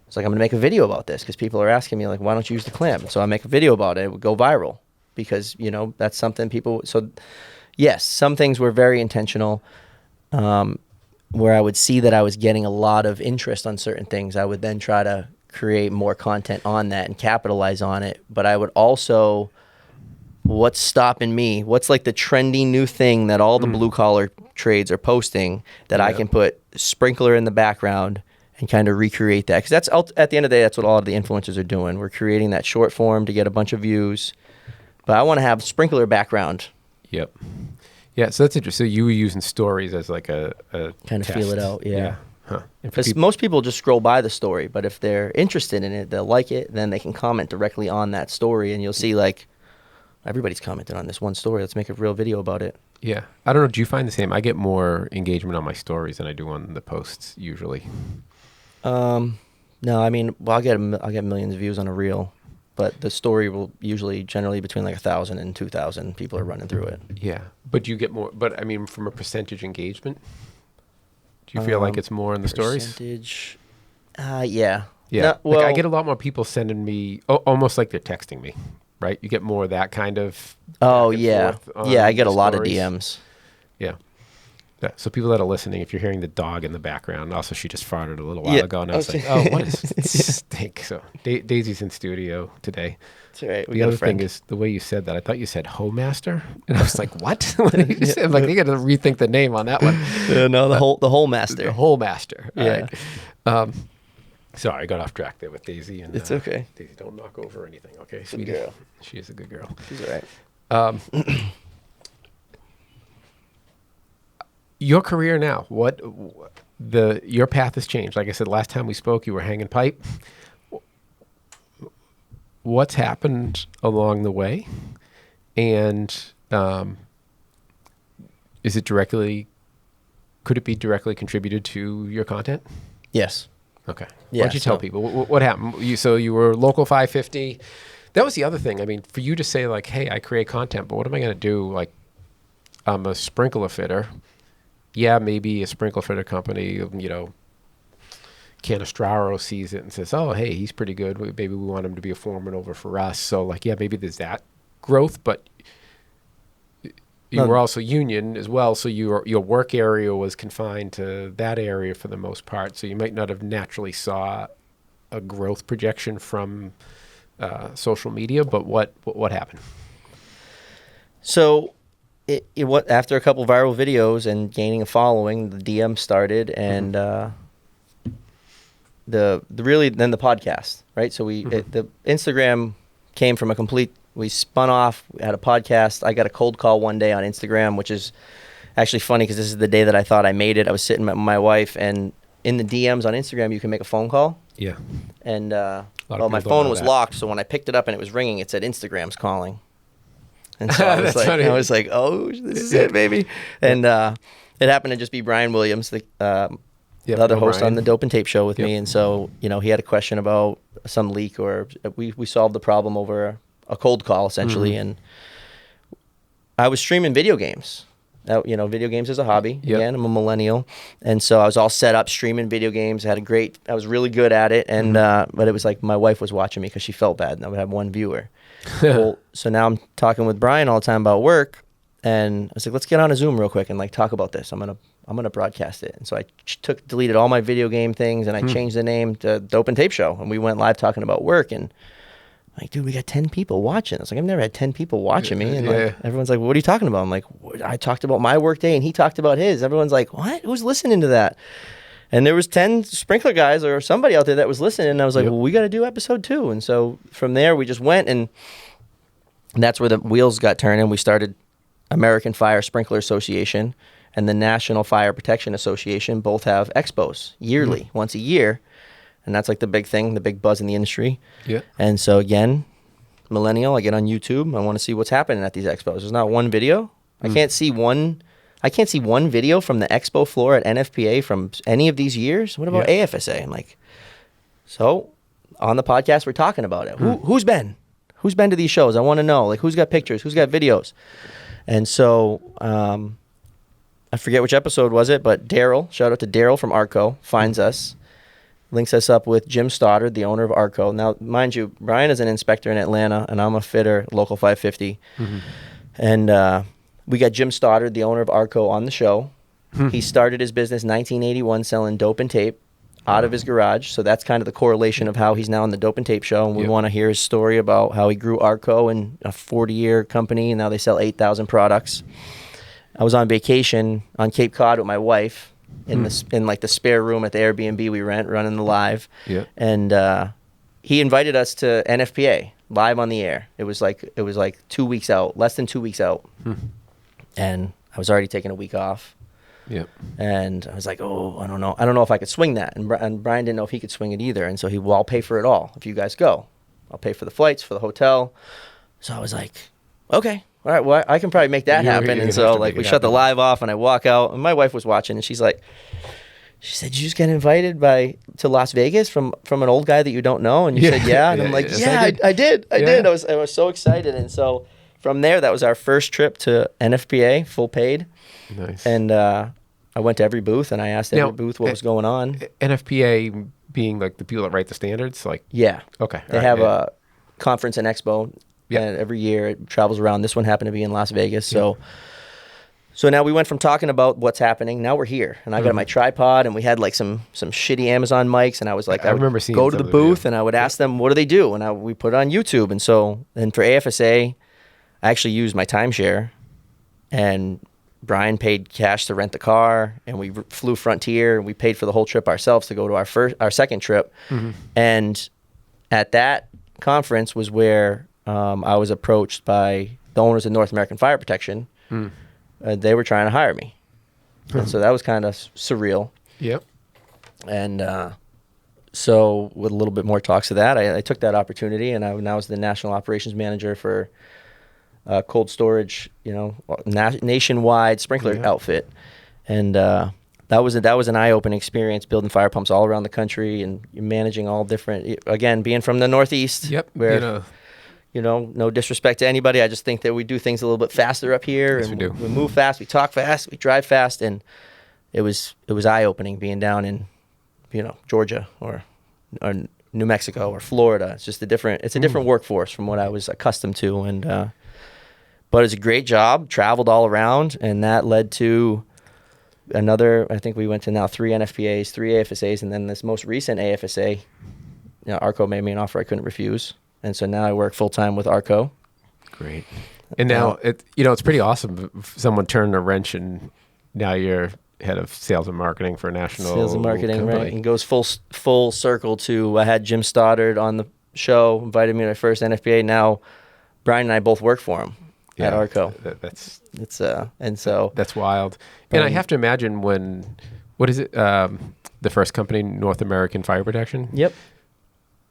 it's like, I'm going to make a video about this because people are asking me, like, why don't you use the clamp? And so I make a video about it. It would go viral because, that's something people... So, yes, some things were very intentional where I would see that I was getting a lot of interest on certain things. I would then try to create more content on that and capitalize on it. But I would also... What's stopping me? What's like the trendy new thing that all the blue-collar trades are posting that I can put sprinkler in the background and kind of recreate that? Because that's at the end of the day, that's what all of the influencers are doing. We're creating that short form to get a bunch of views. But I want to have sprinkler background. Yep. Yeah, so that's interesting. So you were using stories as like a Kind of test. feel it out, yeah. Huh. And for Because most people just scroll by the story, but if they're interested in it, they'll like it, then they can comment directly on that story, and you'll see like, everybody's commented on this one story. Let's make a real video about it. Yeah. I don't know. Do you find the same? I get more engagement on my stories than I do on the posts usually. No, I mean, well, I'll get millions of views on a reel, but the story will usually generally between like 1,000 and 2,000 people are running through it. Yeah. But you get more, but I mean, from a percentage engagement, do you feel like it's more in the stories? Percentage, yeah. Yeah. No, well, like I get a lot more people sending me, almost like they're texting me, right? You get more of that kind of. Oh, back and yeah. forth on Yeah, I get a the lot of stories. DMs. Yeah. Yeah. So people that are listening, if you're hearing the dog in the background, also she just farted a little while Yeah. ago, and I was like, oh, what is this stink? So Daisy's in studio today. That's all right. We The got other a friend. thing is the way you said that. I thought you said Hoe Master, and I was like, what? What did you say? I'm like, you got to rethink the name on that one. No, the whole master. The Hole Master. All Yeah. right. Sorry, I got off track there with Daisy. And It's okay. Daisy, don't knock over anything, okay, Good sweetie? girl. She is a good girl. She's all right. Your career now, your path has changed. Like I said, last time we spoke, you were hanging pipe. What's happened along the way? And could it be directly contributed to your content? Yes. Okay. Yeah, Why don't you tell so- people what happened? So you were local 550. That was the other thing. I mean, for you to say like, hey, I create content, but what am I going to do? Like, I'm a sprinkler fitter. Yeah, maybe a sprinkler fitter company, Canistraro sees it and says, oh, hey, he's pretty good. Maybe we want him to be a foreman over for us. So like, yeah, maybe there's that growth, but you were also union as well. So your work area was confined to that area for the most part. So you might not have naturally saw a growth projection from social media, but what happened? So, after a couple viral videos and gaining a following, the DM started, and then the podcast, right? So the Instagram came from we spun off, we had a podcast. I got a cold call one day on Instagram, which is actually funny because this is the day that I thought I made it. I was sitting with my wife, and in the DMs on Instagram, you can make a phone call. Yeah. And my phone was locked, so when I picked it up and it was ringing, it said Instagram's calling. And so I was like, oh, this is it, baby. And it happened to just be Brian Williams, the other host on the Dope and Tape show with me. And so, he had a question about some leak, or we solved the problem over a cold call, essentially. And I was streaming video games. Video games is a hobby. Yep. Again, I'm a millennial. And so I was all set up streaming video games. I was really good at it. And but it was like my wife was watching me because she felt bad, and I would have one viewer. Well, so now I'm talking with Brian all the time about work, and I was like, let's get on a Zoom real quick and like talk about this. I'm gonna broadcast it. And so I deleted all my video game things, and I changed the name to Dope and Tape Show, and we went live talking about work. And like, dude, we got 10 people watching. I was like, I've never had 10 people watching me. And like, everyone's like, what are you talking about? I'm like, I talked about my work day and he talked about his. Everyone's like, what? Who's listening to that? And there was 10 sprinkler guys or somebody out there that was listening. And I was like, well, we got to do episode 2. And so from there, we just went, and that's where the wheels got turning. We started American Fire Sprinkler Association and the National Fire Protection Association. Both have expos yearly, once a year. And that's like the big thing, the big buzz in the industry. Yeah. And so again, millennial, I get on YouTube. I want to see what's happening at these expos. There's not one video. I can't see one video from the expo floor at NFPA from any of these years. What about AFSA? I'm like, so on the podcast, we're talking about it. Who's been to these shows? I want to know, like, who's got pictures? Who's got videos? And so I forget which episode was it, but Daryl, shout out to Daryl from ARGCO, finds us. Links us up with Jim Stoddard, the owner of ARGCO. Now, mind you, Brian is an inspector in Atlanta, and I'm a fitter, local 550. And we got Jim Stoddard, the owner of ARGCO, on the show. He started his business in 1981 selling dope and tape out of his garage. So that's kind of the correlation of how he's now on the Dope and Tape Show. And we want to hear his story about how he grew ARGCO in a 40-year company, and now they sell 8,000 products. I was on vacation on Cape Cod with my wife. In like the spare room at the Airbnb we rent, running the live. Yeah. And he invited us to NFPA live on the air. It was like 2 weeks out, less than 2 weeks out. And I was already taking a week off. Yep. And I was like, oh, I don't know if I could swing that. And Brian didn't know if he could swing it either. And so I'll pay for it all if you guys go. I'll pay for the flights, for the hotel. So I was like, okay. All right, well, I can probably make that happen. And so, like, we shut the live off, and I walk out, and my wife was watching, and she said, "You just get invited to Las Vegas from an old guy that you don't know?" And you said, "Yeah." And I'm like, "Yeah, I did. I did. I was so excited." And so from there, that was our first trip to NFPA, full paid. Nice. And I went to every booth, and I asked every booth what was going on. NFPA being like the people that write the standards, like okay, they have a conference and expo. And every year it travels around. This one happened to be in Las Vegas. So now we went from talking about what's happening. Now we're here. And I got my tripod, and we had like some shitty Amazon mics. And I was like, I remember seeing go to the booth and I would ask them, what do they do? And we put it on YouTube. And for AFSA, I actually used my timeshare. And Brian paid cash to rent the car. And we flew Frontier. And we paid for the whole trip ourselves to go to our second trip. And at that conference was where I was approached by the owners of North American Fire Protection. They were trying to hire me. And so that was kind of surreal. Yep. And so with a little bit more talks to that, I took that opportunity, and I now was the national operations manager for cold storage, nationwide sprinkler outfit. And that was an eye-opening experience, building fire pumps all around the country and managing all different, again, being from the Northeast. Yep. Where, no disrespect to anybody. I just think that we do things a little bit faster up here. Yes, and we move fast, we talk fast, we drive fast. And it was eye-opening being down in, Georgia or New Mexico or Florida. It's just a different workforce from what I was accustomed to. And but it's a great job, traveled all around, and that led to I think we went to now 3 NFPAs, 3 AFSAs, and then this most recent AFSA, ARGCO made me an offer I couldn't refuse. And so now I work full-time with ARGCO. Great. And now, it's pretty awesome if someone turned a wrench and now you're head of sales and marketing for a national Sales and marketing, company. right? And goes full circle to I had Jim Stoddard on the show, invited me to my first NFPA. Now Brian and I both work for him at ARGCO. That's wild. Brian, And I have to imagine what is it? The first company, North American Fire Protection. Yep.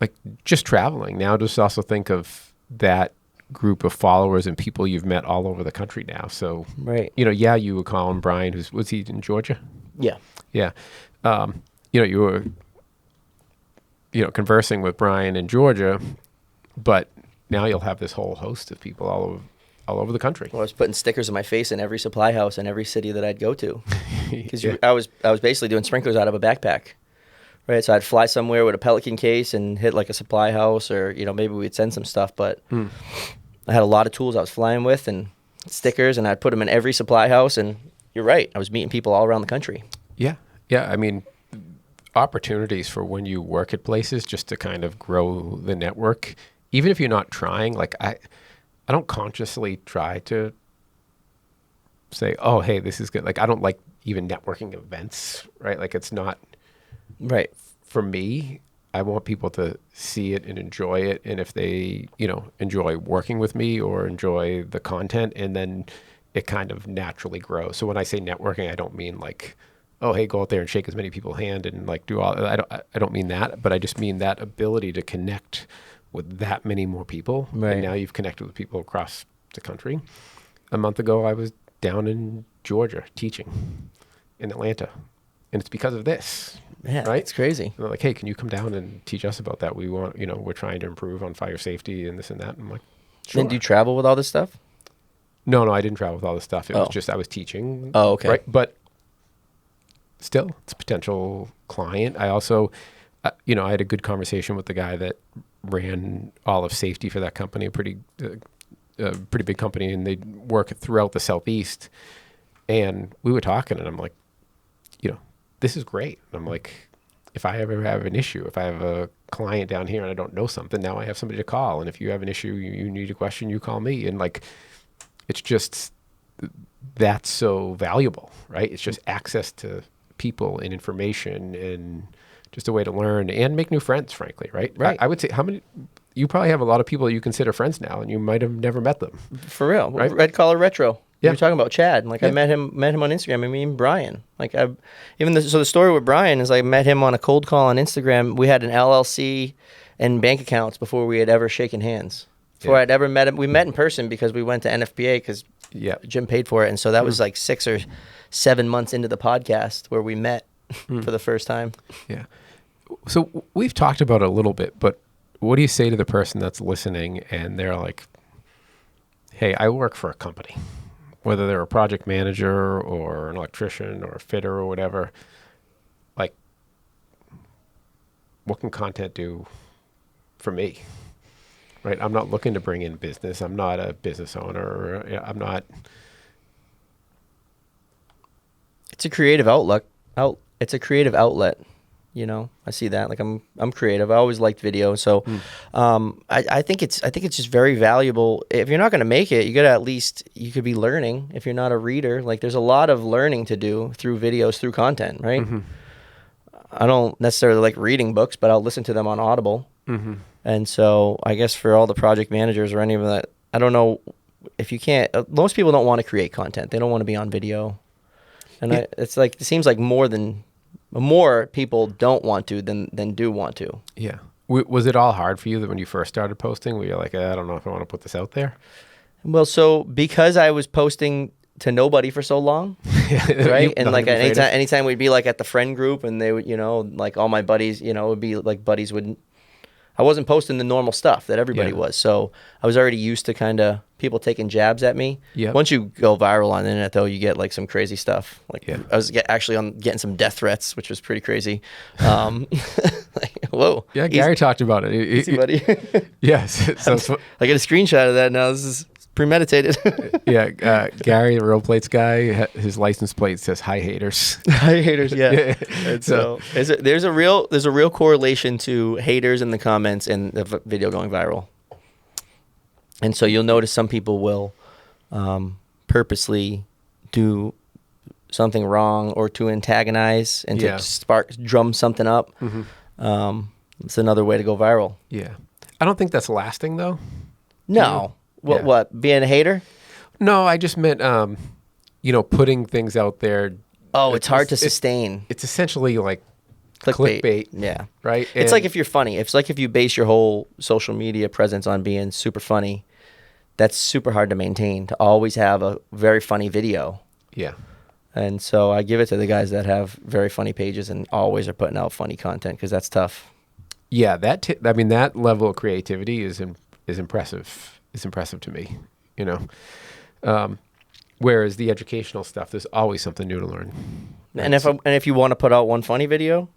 Like just traveling now, just also think of that group of followers and people you've met all over the country now. So, right. You would call him Brian, was he in Georgia? Yeah. Yeah. You were, conversing with Brian in Georgia, but now you'll have this whole host of people all over the country. Well, I was putting stickers on my face in every supply house in every city that I'd go to. Because Yeah. I was basically doing sprinklers out of a backpack. Right, so I'd fly somewhere with a Pelican case and hit like a supply house, or maybe we'd send some stuff. But I had a lot of tools I was flying with and stickers, and I'd put them in every supply house. And you're right, I was meeting people all around the country. Yeah, I mean, opportunities for when you work at places just to kind of grow the network, even if you're not trying. Like I don't consciously try to say, oh, hey, this is good. Like I don't like even networking events, right? Like it's not. Right. For me, I want people to see it and enjoy it. And if they, enjoy working with me or enjoy the content, and then it kind of naturally grows. So when I say networking, I don't mean like, oh, hey, go out there and shake as many people's hand and like do all, I don't mean that, but I just mean that ability to connect with that many more people. Right. And now you've connected with people across the country. A month ago, I was down in Georgia teaching in Atlanta. And it's because of this. Yeah, right? It's crazy. And they're like, hey, can you come down and teach us about that? We want, we're trying to improve on fire safety and this and that. And I'm like, sure. And do you travel with all this stuff? No, I didn't travel with all this stuff. It was just I was teaching. Oh, okay. Right? But still, it's a potential client. I also, I had a good conversation with the guy that ran all of safety for that company, a pretty big company, and they work throughout the Southeast. And we were talking, and I'm like, this is great. And I'm like, if I ever have an issue, if I have a client down here and I don't know something, now I have somebody to call. And if you have an issue, you need a question, you call me. And like, it's just, that's so valuable, right? It's just access to people and information and just a way to learn and make new friends, frankly, right? Right. I would say you probably have a lot of people you consider friends now, and you might have never met them. For real. Right? Red Collar Retro. Yeah. We were talking about Chad. Like I met him on Instagram. I mean, Brian. Like the story with Brian is I met him on a cold call on Instagram. We had an LLC and bank accounts before we had ever shaken hands. Before I'd ever met him. We met in person because we went to NFPA because Jim paid for it. And so that was like 6 or 7 months into the podcast where we met for the first time. Yeah. So we've talked about it a little bit, but what do you say to the person that's listening and they're like, hey, I work for a company, whether they're a project manager or an electrician or a fitter or whatever, like, what can content do for me? Right? I'm not looking to bring in business. I'm not a business owner. I'm not. It's a creative outlet. It's a creative outlet. I see that. Like I'm creative. I always liked video, so I think it's just very valuable. If you're not going to make it, you could be learning. If you're not a reader, like there's a lot of learning to do through videos, through content, right? Mm-hmm. I don't necessarily like reading books, but I'll listen to them on Audible. Mm-hmm. And so I guess for all the project managers or any of that, I don't know if you can't. Most people don't want to create content. They don't want to be on video, and it seems like more people don't want to than do want to. Yeah. Was it all hard for you that when you first started posting, where you're like, I don't know if I want to put this out there? Well, so because I was posting to nobody for so long, right? And like anytime we'd be like at the friend group and they would, like all my buddies, it would be like buddies wouldn't. I wasn't posting the normal stuff that everybody was. So I was already used to kind of people taking jabs at me. Yep. Once you go viral on the internet, though, you get like some crazy stuff. Like I was actually getting some death threats, which was pretty crazy. Whoa. Yeah, Gary talked about it. Easy, buddy. Yes. So I get a screenshot of that now. This is premeditated. Gary, the Real Plates guy, his license plate says "Hi haters." Hi haters, yeah. And so there's a real correlation to haters in the comments and the video going viral. And so you'll notice some people will purposely do something wrong or to antagonize and to drum something up. It's another way to go viral. Yeah. I don't think that's lasting though. No. What? Being a hater? No, I just meant, putting things out there. Oh, it's hard to sustain. It's essentially like clickbait. Yeah. Right. It's like if you're funny. It's like if you base your whole social media presence on being super funny, that's super hard to maintain, to always have a very funny video. Yeah. And so I give it to the guys that have very funny pages and always are putting out funny content, because that's tough. Yeah, that level of creativity is impressive. It's impressive to me, Whereas the educational stuff, there's always something new to learn. And if you want to put out one funny video,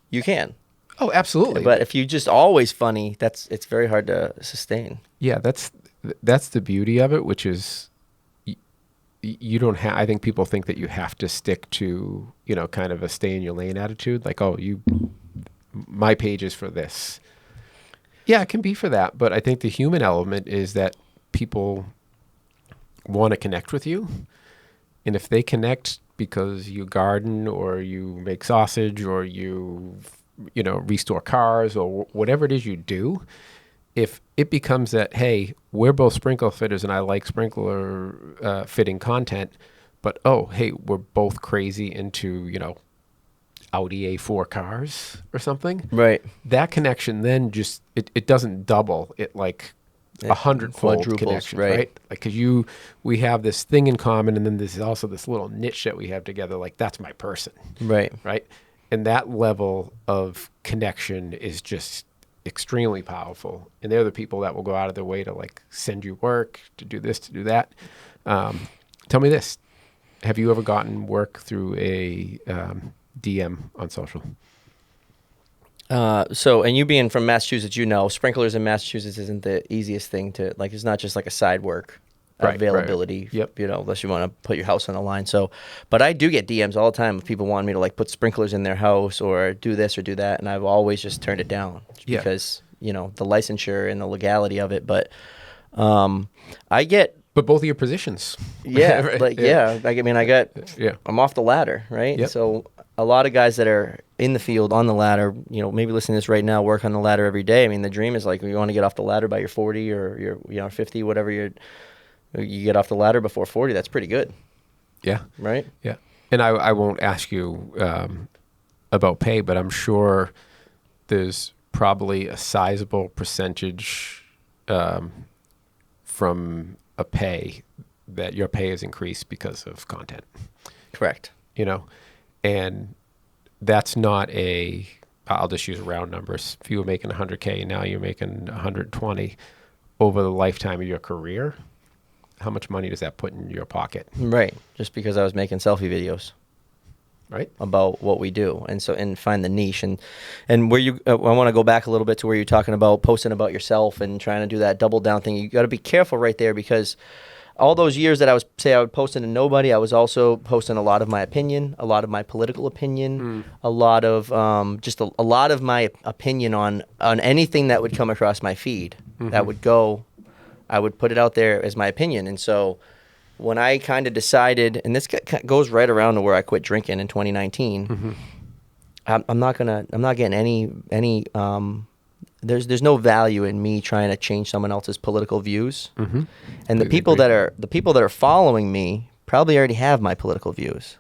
you can. Oh, absolutely. But if you just always funny, it's very hard to sustain. Yeah, that's the beauty of it, which is you don't have. I think people think that you have to stick to kind of a stay in your lane attitude, like, oh, my page is for this. Yeah, it can be for that, but I think the human element is that people want to connect with you, and if they connect because you garden or you make sausage or you restore cars or whatever it is you do, if it becomes that, hey, we're both sprinkler fitters and I like sprinkler fitting content, but oh, hey, we're both crazy into Audi A4 cars or something, right? That connection then just it doesn't double, it like 100-fold connection, right? Like, because we have this thing in common, and then there's also this little niche that we have together. Like, that's my person, right? And that level of connection is just extremely powerful. And they're the people that will go out of their way to like send you work, to do this, to do that. Tell me this: have you ever gotten work through a DM on social? And you being from Massachusetts, sprinklers in Massachusetts isn't the easiest thing to, like, it's not just like a side work availability, Yep. Unless you want to put your house on the line. So, but I do get DMs all the time of people wanting me to like put sprinklers in their house or do this or do that. And I've always just turned it down because, the licensure and the legality of it. But, But both of your positions. Yeah. I'm off the ladder, right? Yep. So a lot of guys that are in the field on the ladder, maybe listening to this right now, work on the ladder every day. I mean, the dream is like, you want to get off the ladder by your 40 or your 50, whatever you get off the ladder before 40. That's pretty good. Yeah. Right. Yeah. And I won't ask you about pay, but I'm sure there's probably a sizable percentage from a pay that your pay is increased because of content. Correct. And that's not I'll just use round numbers. If you were making 100K and now you're making 120 over the lifetime of your career, how much money does that put in your pocket? Right. Just because I was making selfie videos. Right. About what we do. And find the niche. And where I want to go back a little bit to where you're talking about posting about yourself and trying to do that double down thing. You got to be careful right there, because all those years that I would post to nobody, I was also posting a lot of my opinion, a lot of my political opinion, a lot of just a lot of my opinion on anything that would come across my feed. That would go, I would put it out there as my opinion. And so when I kind of decided, and this goes right around to where I quit drinking in 2019, I'm not getting any there's no value in me trying to change someone else's political views. And the people that are following me probably already have my political views.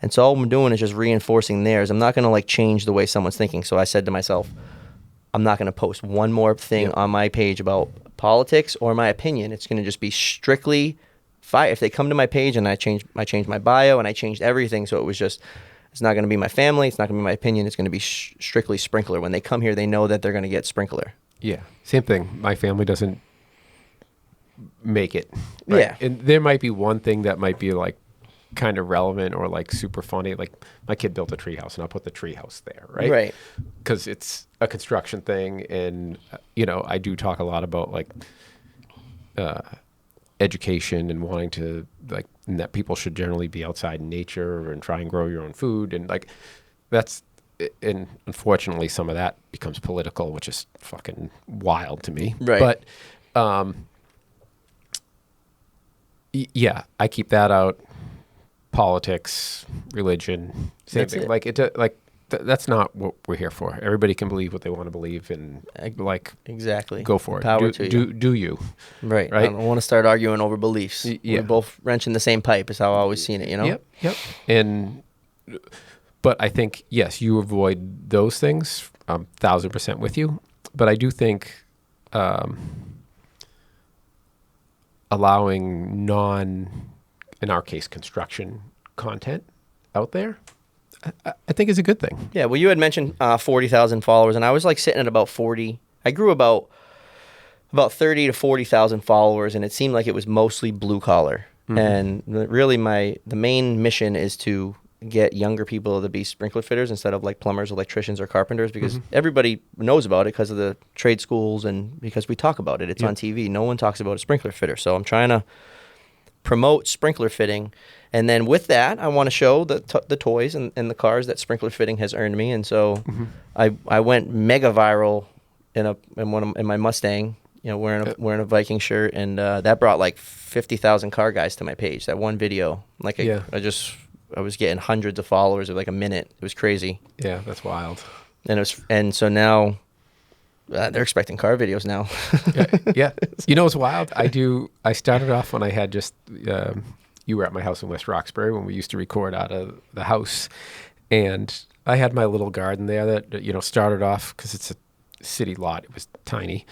And so all I'm doing is just reinforcing theirs. I'm not going to like change the way someone's thinking. So I said to myself, I'm not going to post one more thing on my page about politics or my opinion. It's going to just be strictly if they come to my page and I changed my bio and I changed everything. So it's not going to be my family. It's not going to be my opinion. It's going to be strictly sprinkler. When they come here, they know that they're going to get sprinkler. Yeah. Same thing. My family doesn't make it. Right? Yeah. And there might be one thing that might be like kind of relevant or like super funny. Like my kid built a treehouse and I'll put the treehouse there. Right. Right. Because it's a construction thing. And, I do talk a lot about like, education and wanting to like, and that people should generally be outside in nature and try and grow your own food. And like, and unfortunately some of that becomes political, which is fucking wild to me. Right. But, yeah, I keep that out. politics, religion, same That's thing. it. Like that's not what we're here for. Everybody can believe what they want to believe, and like Exactly. go for it. Power to you. Do you? Right. Right? I don't want to start arguing over beliefs. Yeah. We're both wrenching the same pipe is how I always seen it, you know? Yep. But I think, yes, you avoid those things. 1,000% with you. But I do think allowing in our case, construction content out there, I think is a good thing. Yeah, well, you had mentioned 40,000 followers, and I was like sitting at about 40. I grew about 30 to 40,000 followers, and it seemed like it was mostly blue collar. Mm-hmm. And really the main mission is to get younger people to be sprinkler fitters instead of like plumbers, electricians, or carpenters, because everybody knows about it because of the trade schools and because we talk about it. It's on TV. No one talks about a sprinkler fitter. So I'm trying to promote sprinkler fitting. And then with that, I want to show the toys and the cars that sprinkler fitting has earned me. And so I went mega viral in my Mustang, you know, wearing a Viking shirt, and that brought like 50,000 car guys to my page. That one video, like I was getting hundreds of followers in like a minute. It was crazy. Yeah, that's wild. And so now they're expecting car videos now. Yeah. You know what's wild? I started off when I had just, you were at my house in West Roxbury when we used to record out of the house. And I had my little garden there that, you know, started off, because it's a city lot. It was tiny.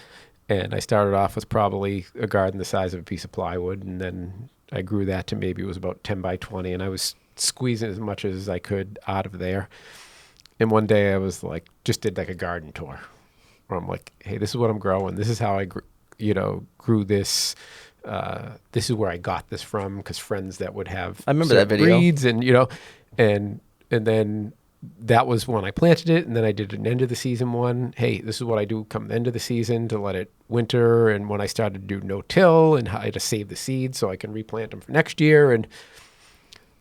And I started off with probably a garden the size of a piece of plywood. And then I grew that to maybe it was about 10 by 20. And I was squeezing as much as I could out of there. And one day I was like, just did like a garden tour where I'm like, hey, this is what I'm growing. This is how I, grew this. This is where I got this from, because friends that would have I remember that video. breeds and, and then that was when I planted it. And then I did an end of the season one. Hey, this is what I do come the end of the season to let it winter. And when I started to do no-till and how to save the seeds so I can replant them for next year. And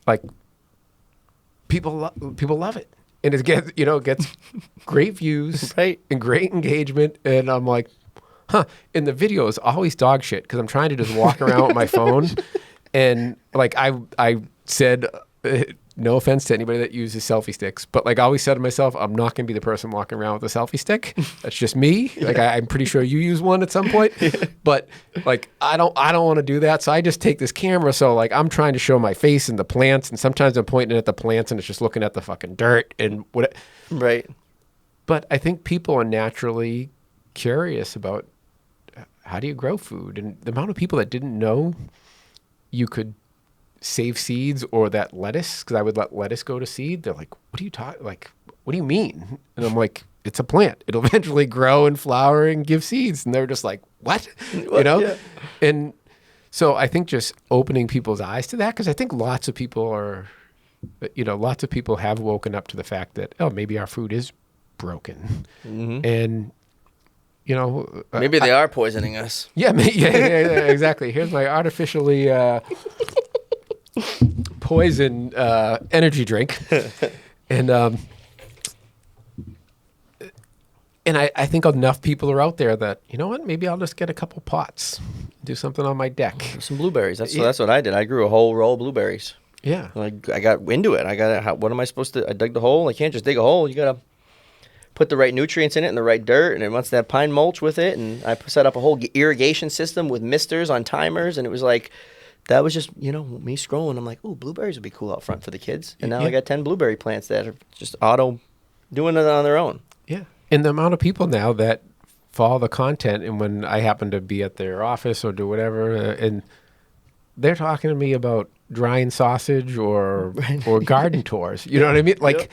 like, people love it, and it gets great views, Right. and great engagement. And I'm like, and the video is always dog shit because I'm trying to just walk around with my phone, and like I said, no offense to anybody that uses selfie sticks, but like I always said to myself, I'm not going to be the person walking around with a selfie stick. That's just me. Like I'm pretty sure you use one at some point, but like I don't want to do that. So I just take this camera. So like I'm trying to show my face in the plants, and sometimes I'm pointing at the plants and it's just looking at the fucking dirt and what. Right. But I think people are naturally curious about how do you grow food, and the amount of people that didn't know you could save seeds, or that lettuce, because I would let lettuce go to seed. They're like, what are you talking, like, what do you mean? And I'm like, it's a plant. It'll eventually grow and flower and give seeds. And they're just like, what? Yeah. And so I think just opening people's eyes to that, because I think lots of people have woken up to the fact that, oh, maybe our food is broken. Mm-hmm. And, maybe they are poisoning us. Yeah, exactly. Here's my artificially poison energy drink. And I think enough people are out there that, you know what, maybe I'll just get a couple pots, do something on my deck. Some blueberries. That's what I did. I grew a whole row of blueberries. Yeah. Like I got into it. What am I supposed to, I dug the hole. I can't just dig a hole. You got to put the right nutrients in it and the right dirt. And then once that pine mulch with it. And I set up a whole irrigation system with misters on timers. And it was like, that was just, me scrolling. I'm like, ooh, blueberries would be cool out front for the kids. And now I got 10 blueberry plants that are just auto doing it on their own. Yeah. And the amount of people now that follow the content, and when I happen to be at their office or do whatever, and they're talking to me about drying sausage or garden tours. You know what I mean? Like,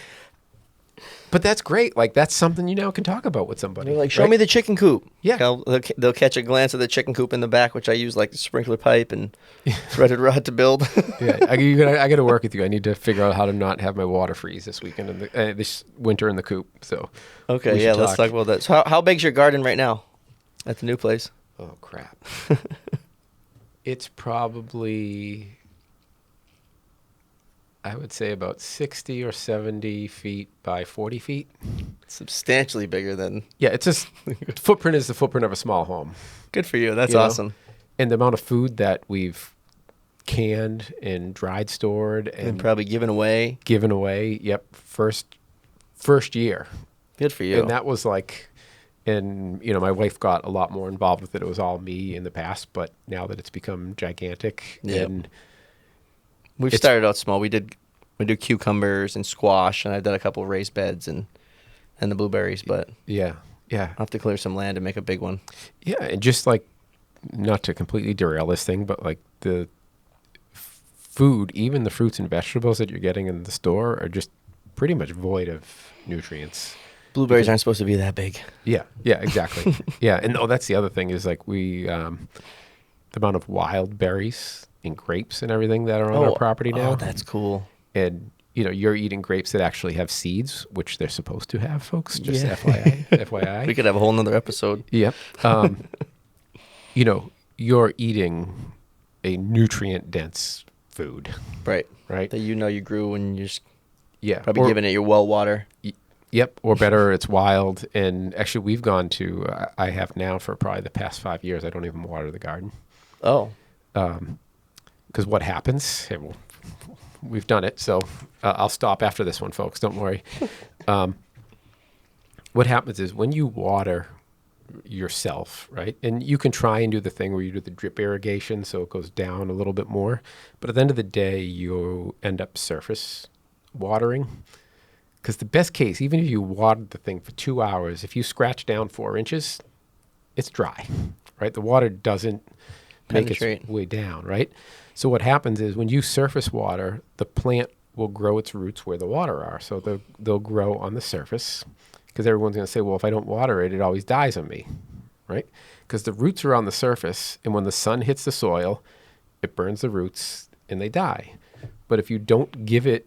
but that's great. Like, that's something you now can talk about with somebody. They're like, show me the chicken coop. Yeah. They'll catch a glance of the chicken coop in the back, which I use like the sprinkler pipe and threaded rod to build. Yeah, I got to work with you. I need to figure out how to not have my water freeze this weekend this winter in the coop. So okay, yeah, let's talk about that. So how big's your garden right now at the new place? Oh crap! It's probably, I would say, about 60 or 70 feet by 40 feet. Substantially bigger than... Yeah, it's just... footprint is the footprint of a small home. Good for you. That's awesome. And the amount of food that we've canned and dried stored And probably given away. given away. Yep, first year. Good for you. And that was like, and my wife got a lot more involved with it. It was all me in the past, but now that it's become gigantic, Yep. and We've it's- started out small. We do cucumbers and squash, and I've done a couple of raised beds and the blueberries, but yeah, I'll have to clear some land to make a big one. yeah, and just like, not to completely derail this thing, but like the food, even the fruits and vegetables that you're getting in the store are just pretty much void of nutrients. Blueberries aren't supposed to be that big. Yeah, exactly. Yeah, and that's the other thing is like the amount of wild berries and grapes and everything that are on our property now. Oh, that's cool. And you're eating grapes that actually have seeds, which they're supposed to have, folks. Just Yeah. FYI. FYI. We could have a whole nother episode. Yep. You're eating a nutrient dense food, Right. right? That you grew and you're just Yeah. probably giving it your well water. Yep. Or better, it's wild. And actually, we've gone to, I have now for probably the past 5 years, I don't even water the garden. Oh. Because what happens, hey, well, we've done it. So I'll stop after this one, folks. Don't worry. What happens is when you water yourself, right? And you can try and do the thing where you do the drip irrigation so it goes down a little bit more. But at the end of the day, you end up surface watering. Because the best case, even if you watered the thing for 2 hours, if you scratch down 4 inches, it's dry, right? The water doesn't make Penetrate. its way down, right? So what happens is when you surface water, the plant will grow its roots where the water are. So they'll grow on the surface. Because everyone's going to say, well, if I don't water it, it always dies on me, right? Because the roots are on the surface, and when the sun hits the soil, it burns the roots, and they die. But if you don't give it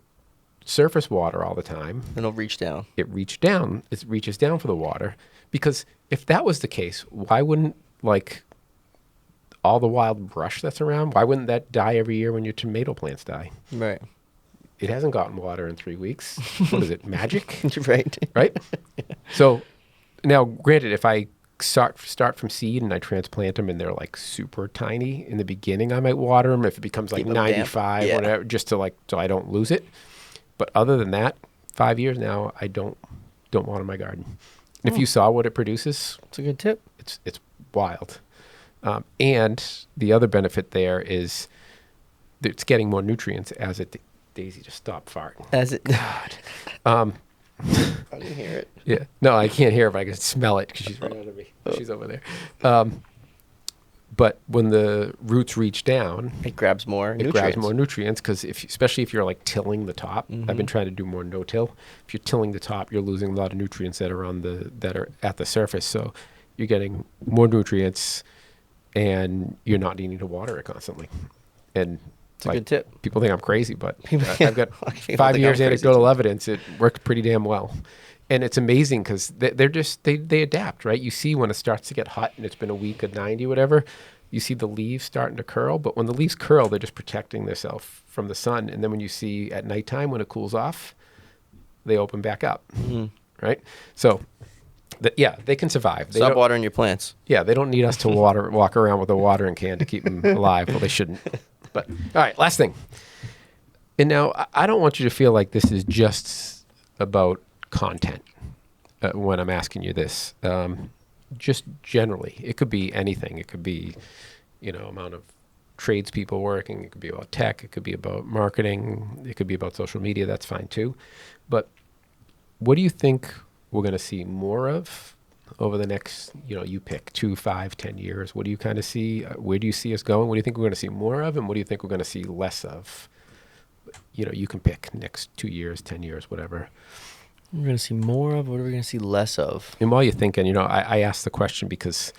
surface water all the time, Then it'll reach down. it reaches down for the water. Because if that was the case, why wouldn't, like, all the wild brush that's around, why wouldn't that die every year when your tomato plants die? Right. It hasn't gotten water in 3 weeks. What is it, magic? Right. Right? So now, granted, if I start from seed and I transplant them and they're like super tiny in the beginning, I might water them. If it becomes like Keep 'em damp. 95, Yeah. whatever, just to like, so I don't lose it. But other than that, 5 years now, I don't water my garden. And if you saw what it produces, It's a good tip. it's wild. And the other benefit there is that it's getting more nutrients as it. Daisy, just stop farting. As it. God. I didn't hear it. Yeah. No, I can't hear it, but I can smell it because she's right under me. She's over there. But when the roots reach down, It grabs more it grabs more nutrients because especially if you're like tilling the top. I've been trying to do more no-till. If you're tilling the top, you're losing a lot of nutrients that are that are at the surface. So you're getting more nutrients, and you're not needing to water it constantly. And It's a good tip. people think I'm crazy, but I've got People 5 think I'm years crazy anecdotal too. evidence. It worked pretty damn well. And it's amazing because they adapt, right? You see when it starts to get hot and it's been a week of 90, whatever, you see the leaves starting to curl. But when the leaves curl, they're just protecting themselves from the sun. And then when you see at nighttime when it cools off, they open back up, right? So, they can survive. They Stop don't- watering your plants. Yeah, they don't need us to walk around with a watering can to keep them alive. Well, they shouldn't. But all right, last thing. And now I don't want you to feel like this is just about content when I'm asking you this. Just generally, it could be anything. It could be, amount of tradespeople working. It could be about tech. It could be about marketing. It could be about social media. That's fine too. But what do you think we're going to see more of over the next, you pick 2, 5, 10 years? What do you kind of see? Where do you see us going? What do you think we're going to see more of? And what do you think we're going to see less of? You can pick next 2 years, 10 years, whatever. We're going to see more of. What are we going to see less of? And while you're thinking, I asked the question because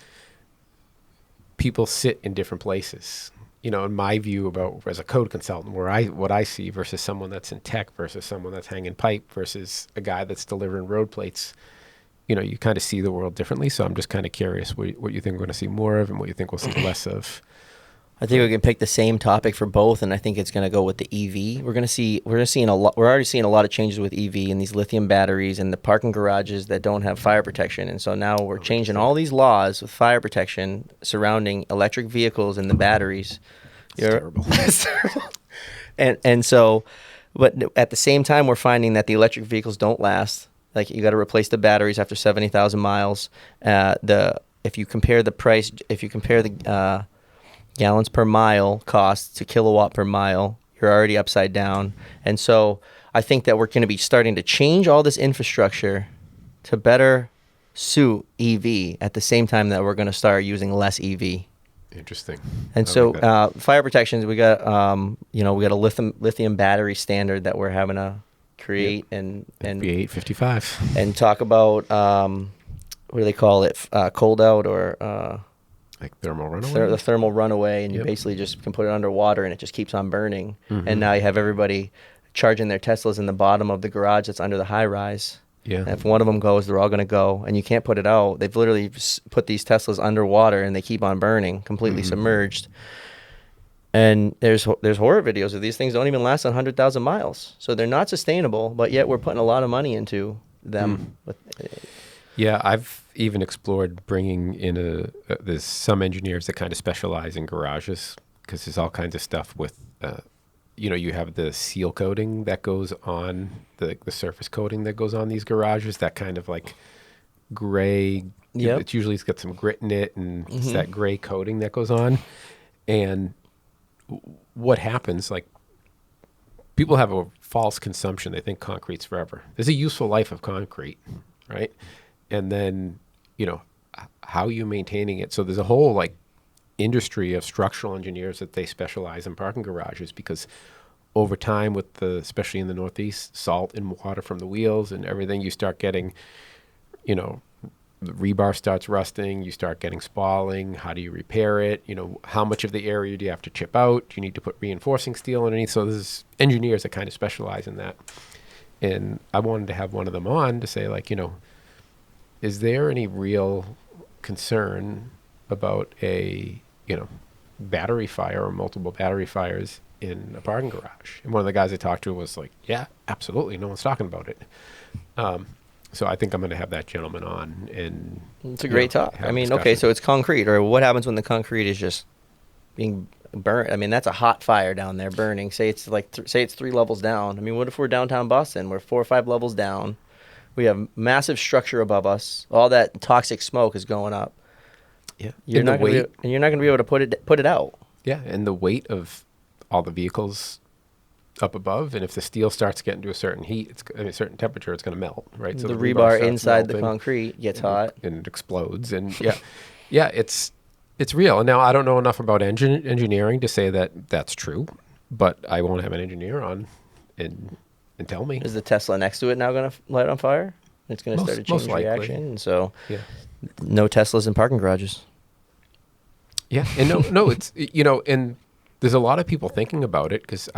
people sit in different places. In my view about as a code consultant, what I see versus someone that's in tech versus someone that's hanging pipe versus a guy that's delivering road plates, you kind of see the world differently. So I'm just kind of curious what you think we're going to see more of and what you think we'll see less of. I think we can pick the same topic for both, and I think it's going to go with the EV. We're already seeing a lot of changes with EV and these lithium batteries and the parking garages that don't have fire protection. And so now we're changing all these laws with fire protection surrounding electric vehicles and the batteries It's terrible. It's terrible. And so, but at the same time, we're finding that the electric vehicles don't last. Like, you got to replace the batteries after 70,000 miles. If you compare the gallons per mile cost to kilowatt per mile, you're already upside down. And so I think that we're going to be starting to change all this infrastructure to better suit EV at the same time that we're going to start using less EV. Interesting. And so fire protections, we got we got a lithium battery standard that we're having to create and FB855 and talk about what do they call it, cold out or like thermal runaway. The thermal runaway, and Yep. you basically just can put it underwater and it just keeps on burning. Mhm. And now you have everybody charging their Teslas in the bottom of the garage that's under the high rise. Yeah. And if one of them goes, they're all going to go, and you can't put it out. They've literally put these Teslas underwater, and they keep on burning, completely submerged. And there's horror videos of these things don't even last 100,000 miles, so they're not sustainable. But yet we're putting a lot of money into them. Yeah, I've even explored bringing in there's some engineers that kind of specialize in garages, because there's all kinds of stuff with you have the seal coating that goes on the surface coating that goes on these garages, that kind of like gray. Yep. It's got some grit in it, and it's that gray coating that goes on. And what happens, like, people have a false consumption. They think concrete's forever. There's a useful life of concrete, right? And then, how are you maintaining it? So there's a whole like industry of structural engineers that they specialize in parking garages, because over time, with especially in the Northeast, salt and water from the wheels and everything, you start getting, the rebar starts rusting, you start getting spalling. How do you repair it? How much of the area do you have to chip out? Do you need to put reinforcing steel underneath? So there's engineers that kind of specialize in that. And I wanted to have one of them on to say, like, is there any real concern about a, battery fire or multiple battery fires in a parking garage? And one of the guys I talked to was like, yeah, absolutely. No one's talking about it. So I think I'm going to have that gentleman on. And it's a great talk. I mean, okay, so it's concrete, or what happens when the concrete is just being burnt? I mean, that's a hot fire down there burning. Say it's like, say it's 3 levels down. I mean, what if we're downtown Boston? We're 4 or 5 levels down. We have massive structure above us. All that toxic smoke is going up. Yeah. You're not going to be able to put it out. Yeah, and the weight of all the vehicles up above, and if the steel starts getting to a certain heat, a certain temperature, it's going to melt, right? So the rebar inside the concrete gets hot, and it explodes. And yeah, it's real. And now I don't know enough about engineering to say that that's true, but I won't have an engineer on and tell me. Is the Tesla next to it now going to light on fire? It's going to start a chain reaction, and so no Teslas in parking garages. Yeah, and no, it's and there's a lot of people thinking about it, because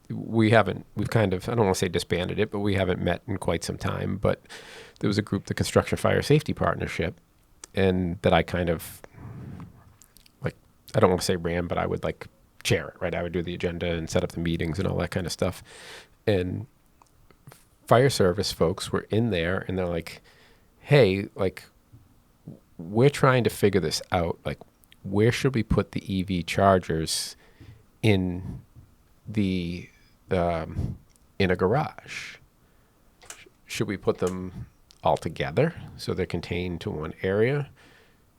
we've kind of, I don't want to say disbanded it, but we haven't met in quite some time. But there was a group, the Construction Fire Safety Partnership, and that I kind of, like, I don't want to say ran, but I would like chair it, right? I would do the agenda and set up the meetings and all that kind of stuff. And fire service folks were in there, and they're like, hey, like, we're trying to figure this out. Like, where should we put the EV chargers in the in a garage? Should we put them all together so they're contained to one area?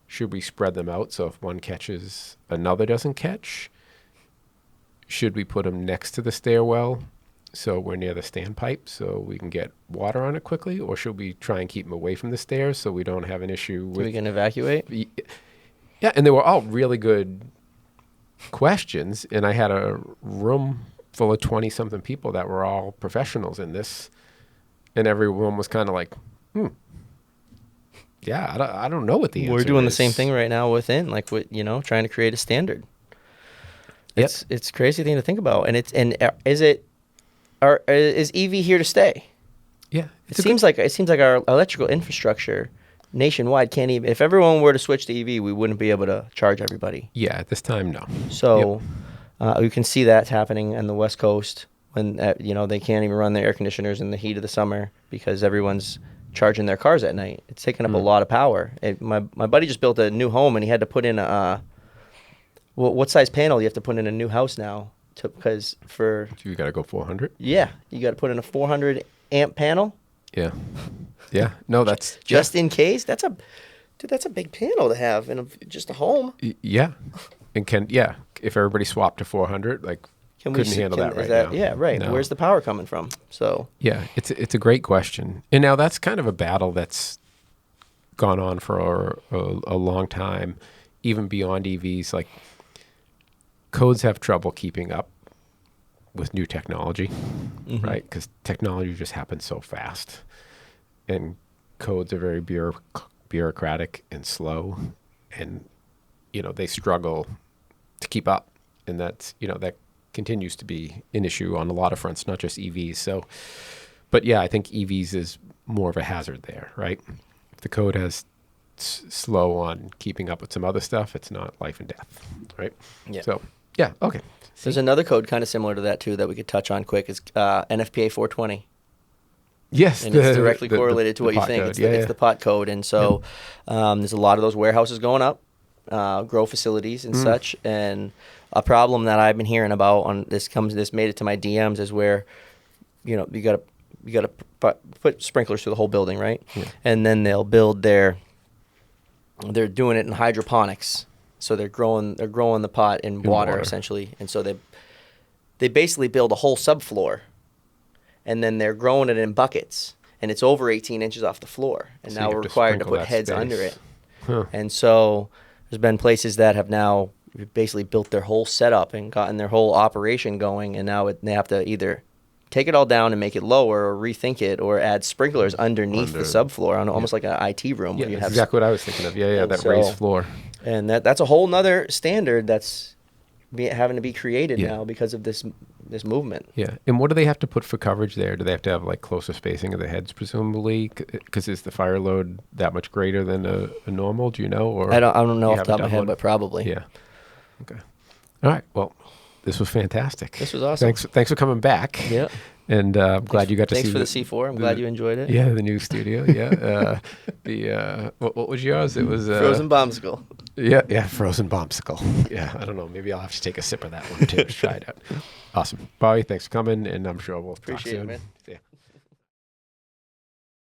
Should we spread them out so if one catches, another doesn't catch? Should we put them next to the stairwell so we're near the standpipe so we can get water on it quickly? Or should we try and keep them away from the stairs so we don't have an issue with... We can evacuate? Yeah, and they were all really good questions. And I had a room full of 20-something people that were all professionals in this. And everyone was kind of like, yeah, I don't know what the answer is. We're doing the same thing right now within, like, trying to create a standard. It's a crazy thing to think about. And is EV here to stay? Yeah. It seems like our electrical infrastructure nationwide can't even, if everyone were to switch to EV, we wouldn't be able to charge everybody. Yeah, at this time, no. So you can see that's happening on the West Coast when, they can't even run their air conditioners in the heat of the summer because everyone's charging their cars at night. It's taking up a lot of power. My buddy just built a new home, and he had to put in Well, what size panel you have to put in a new house now? Because for So you got to go 400. yeah, you got to put in a 400 amp panel Yeah. Yeah. No, that's just in case. That's a big panel to have in just a home. Yeah. And if everybody swapped to 400, like couldn't handle that right now. Yeah, right. No. Where's the power coming from? So Yeah, it's a great question. And now that's kind of a battle that's gone on for a long time, even beyond EVs. Like codes have trouble keeping up with new technology, right? Because technology just happens so fast, and codes are very bureaucratic and slow, and they struggle to keep up, and that's that continues to be an issue on a lot of fronts, not just EVs. So, but yeah, I think EVs is more of a hazard there, right? If the code has slow on keeping up with some other stuff, it's not life and death, right? Yeah. So, yeah, okay. there's another code kind of similar to that too that we could touch on quick. Is NFPA 420. Yes, And it's directly correlated to what you pot think. code. It's the pot code. And so there's a lot of those warehouses going up, grow facilities and such. And a problem that I've been hearing about this made it to my DMs is where, you got to put sprinklers through the whole building, right? Yeah. And then they're doing it in hydroponics. So they're growing the pot in water essentially. And so they basically build a whole subfloor. And then they're growing it in buckets, and it's over 18 inches off the floor. And So now you we're have to required to sprinkle put that heads space. under it. Huh. And so there's been places that have now basically built their whole setup and gotten their whole operation going, and now they have to either take it all down and make it lower, or rethink it, or add sprinklers underneath the subfloor, almost like an IT room. Yeah, where you that's have exactly what I was thinking of. Yeah, that raised floor. And that's a whole nother standard that's having to be created now because of this movement. Yeah, and what do they have to put for coverage there? Do they have to have like closer spacing of the heads, presumably? Because is the fire load that much greater than a normal? Do you know? Or I don't know you off the top of my haven't head, done but probably. Yeah. Okay. All right. Well, this was fantastic. This was awesome. Thanks for coming back. Yeah. And I'm glad you got to see. Thanks for the C4. I'm glad you enjoyed it. Yeah, the new studio. Yeah. What was yours? It was Frozen bombsicle. Yeah, frozen bombsicle. Yeah, I don't know. Maybe I'll have to take a sip of that one too to try it out. Awesome, Bobby. Thanks for coming, and I'm sure we'll talk Appreciate it, soon. man. Yeah.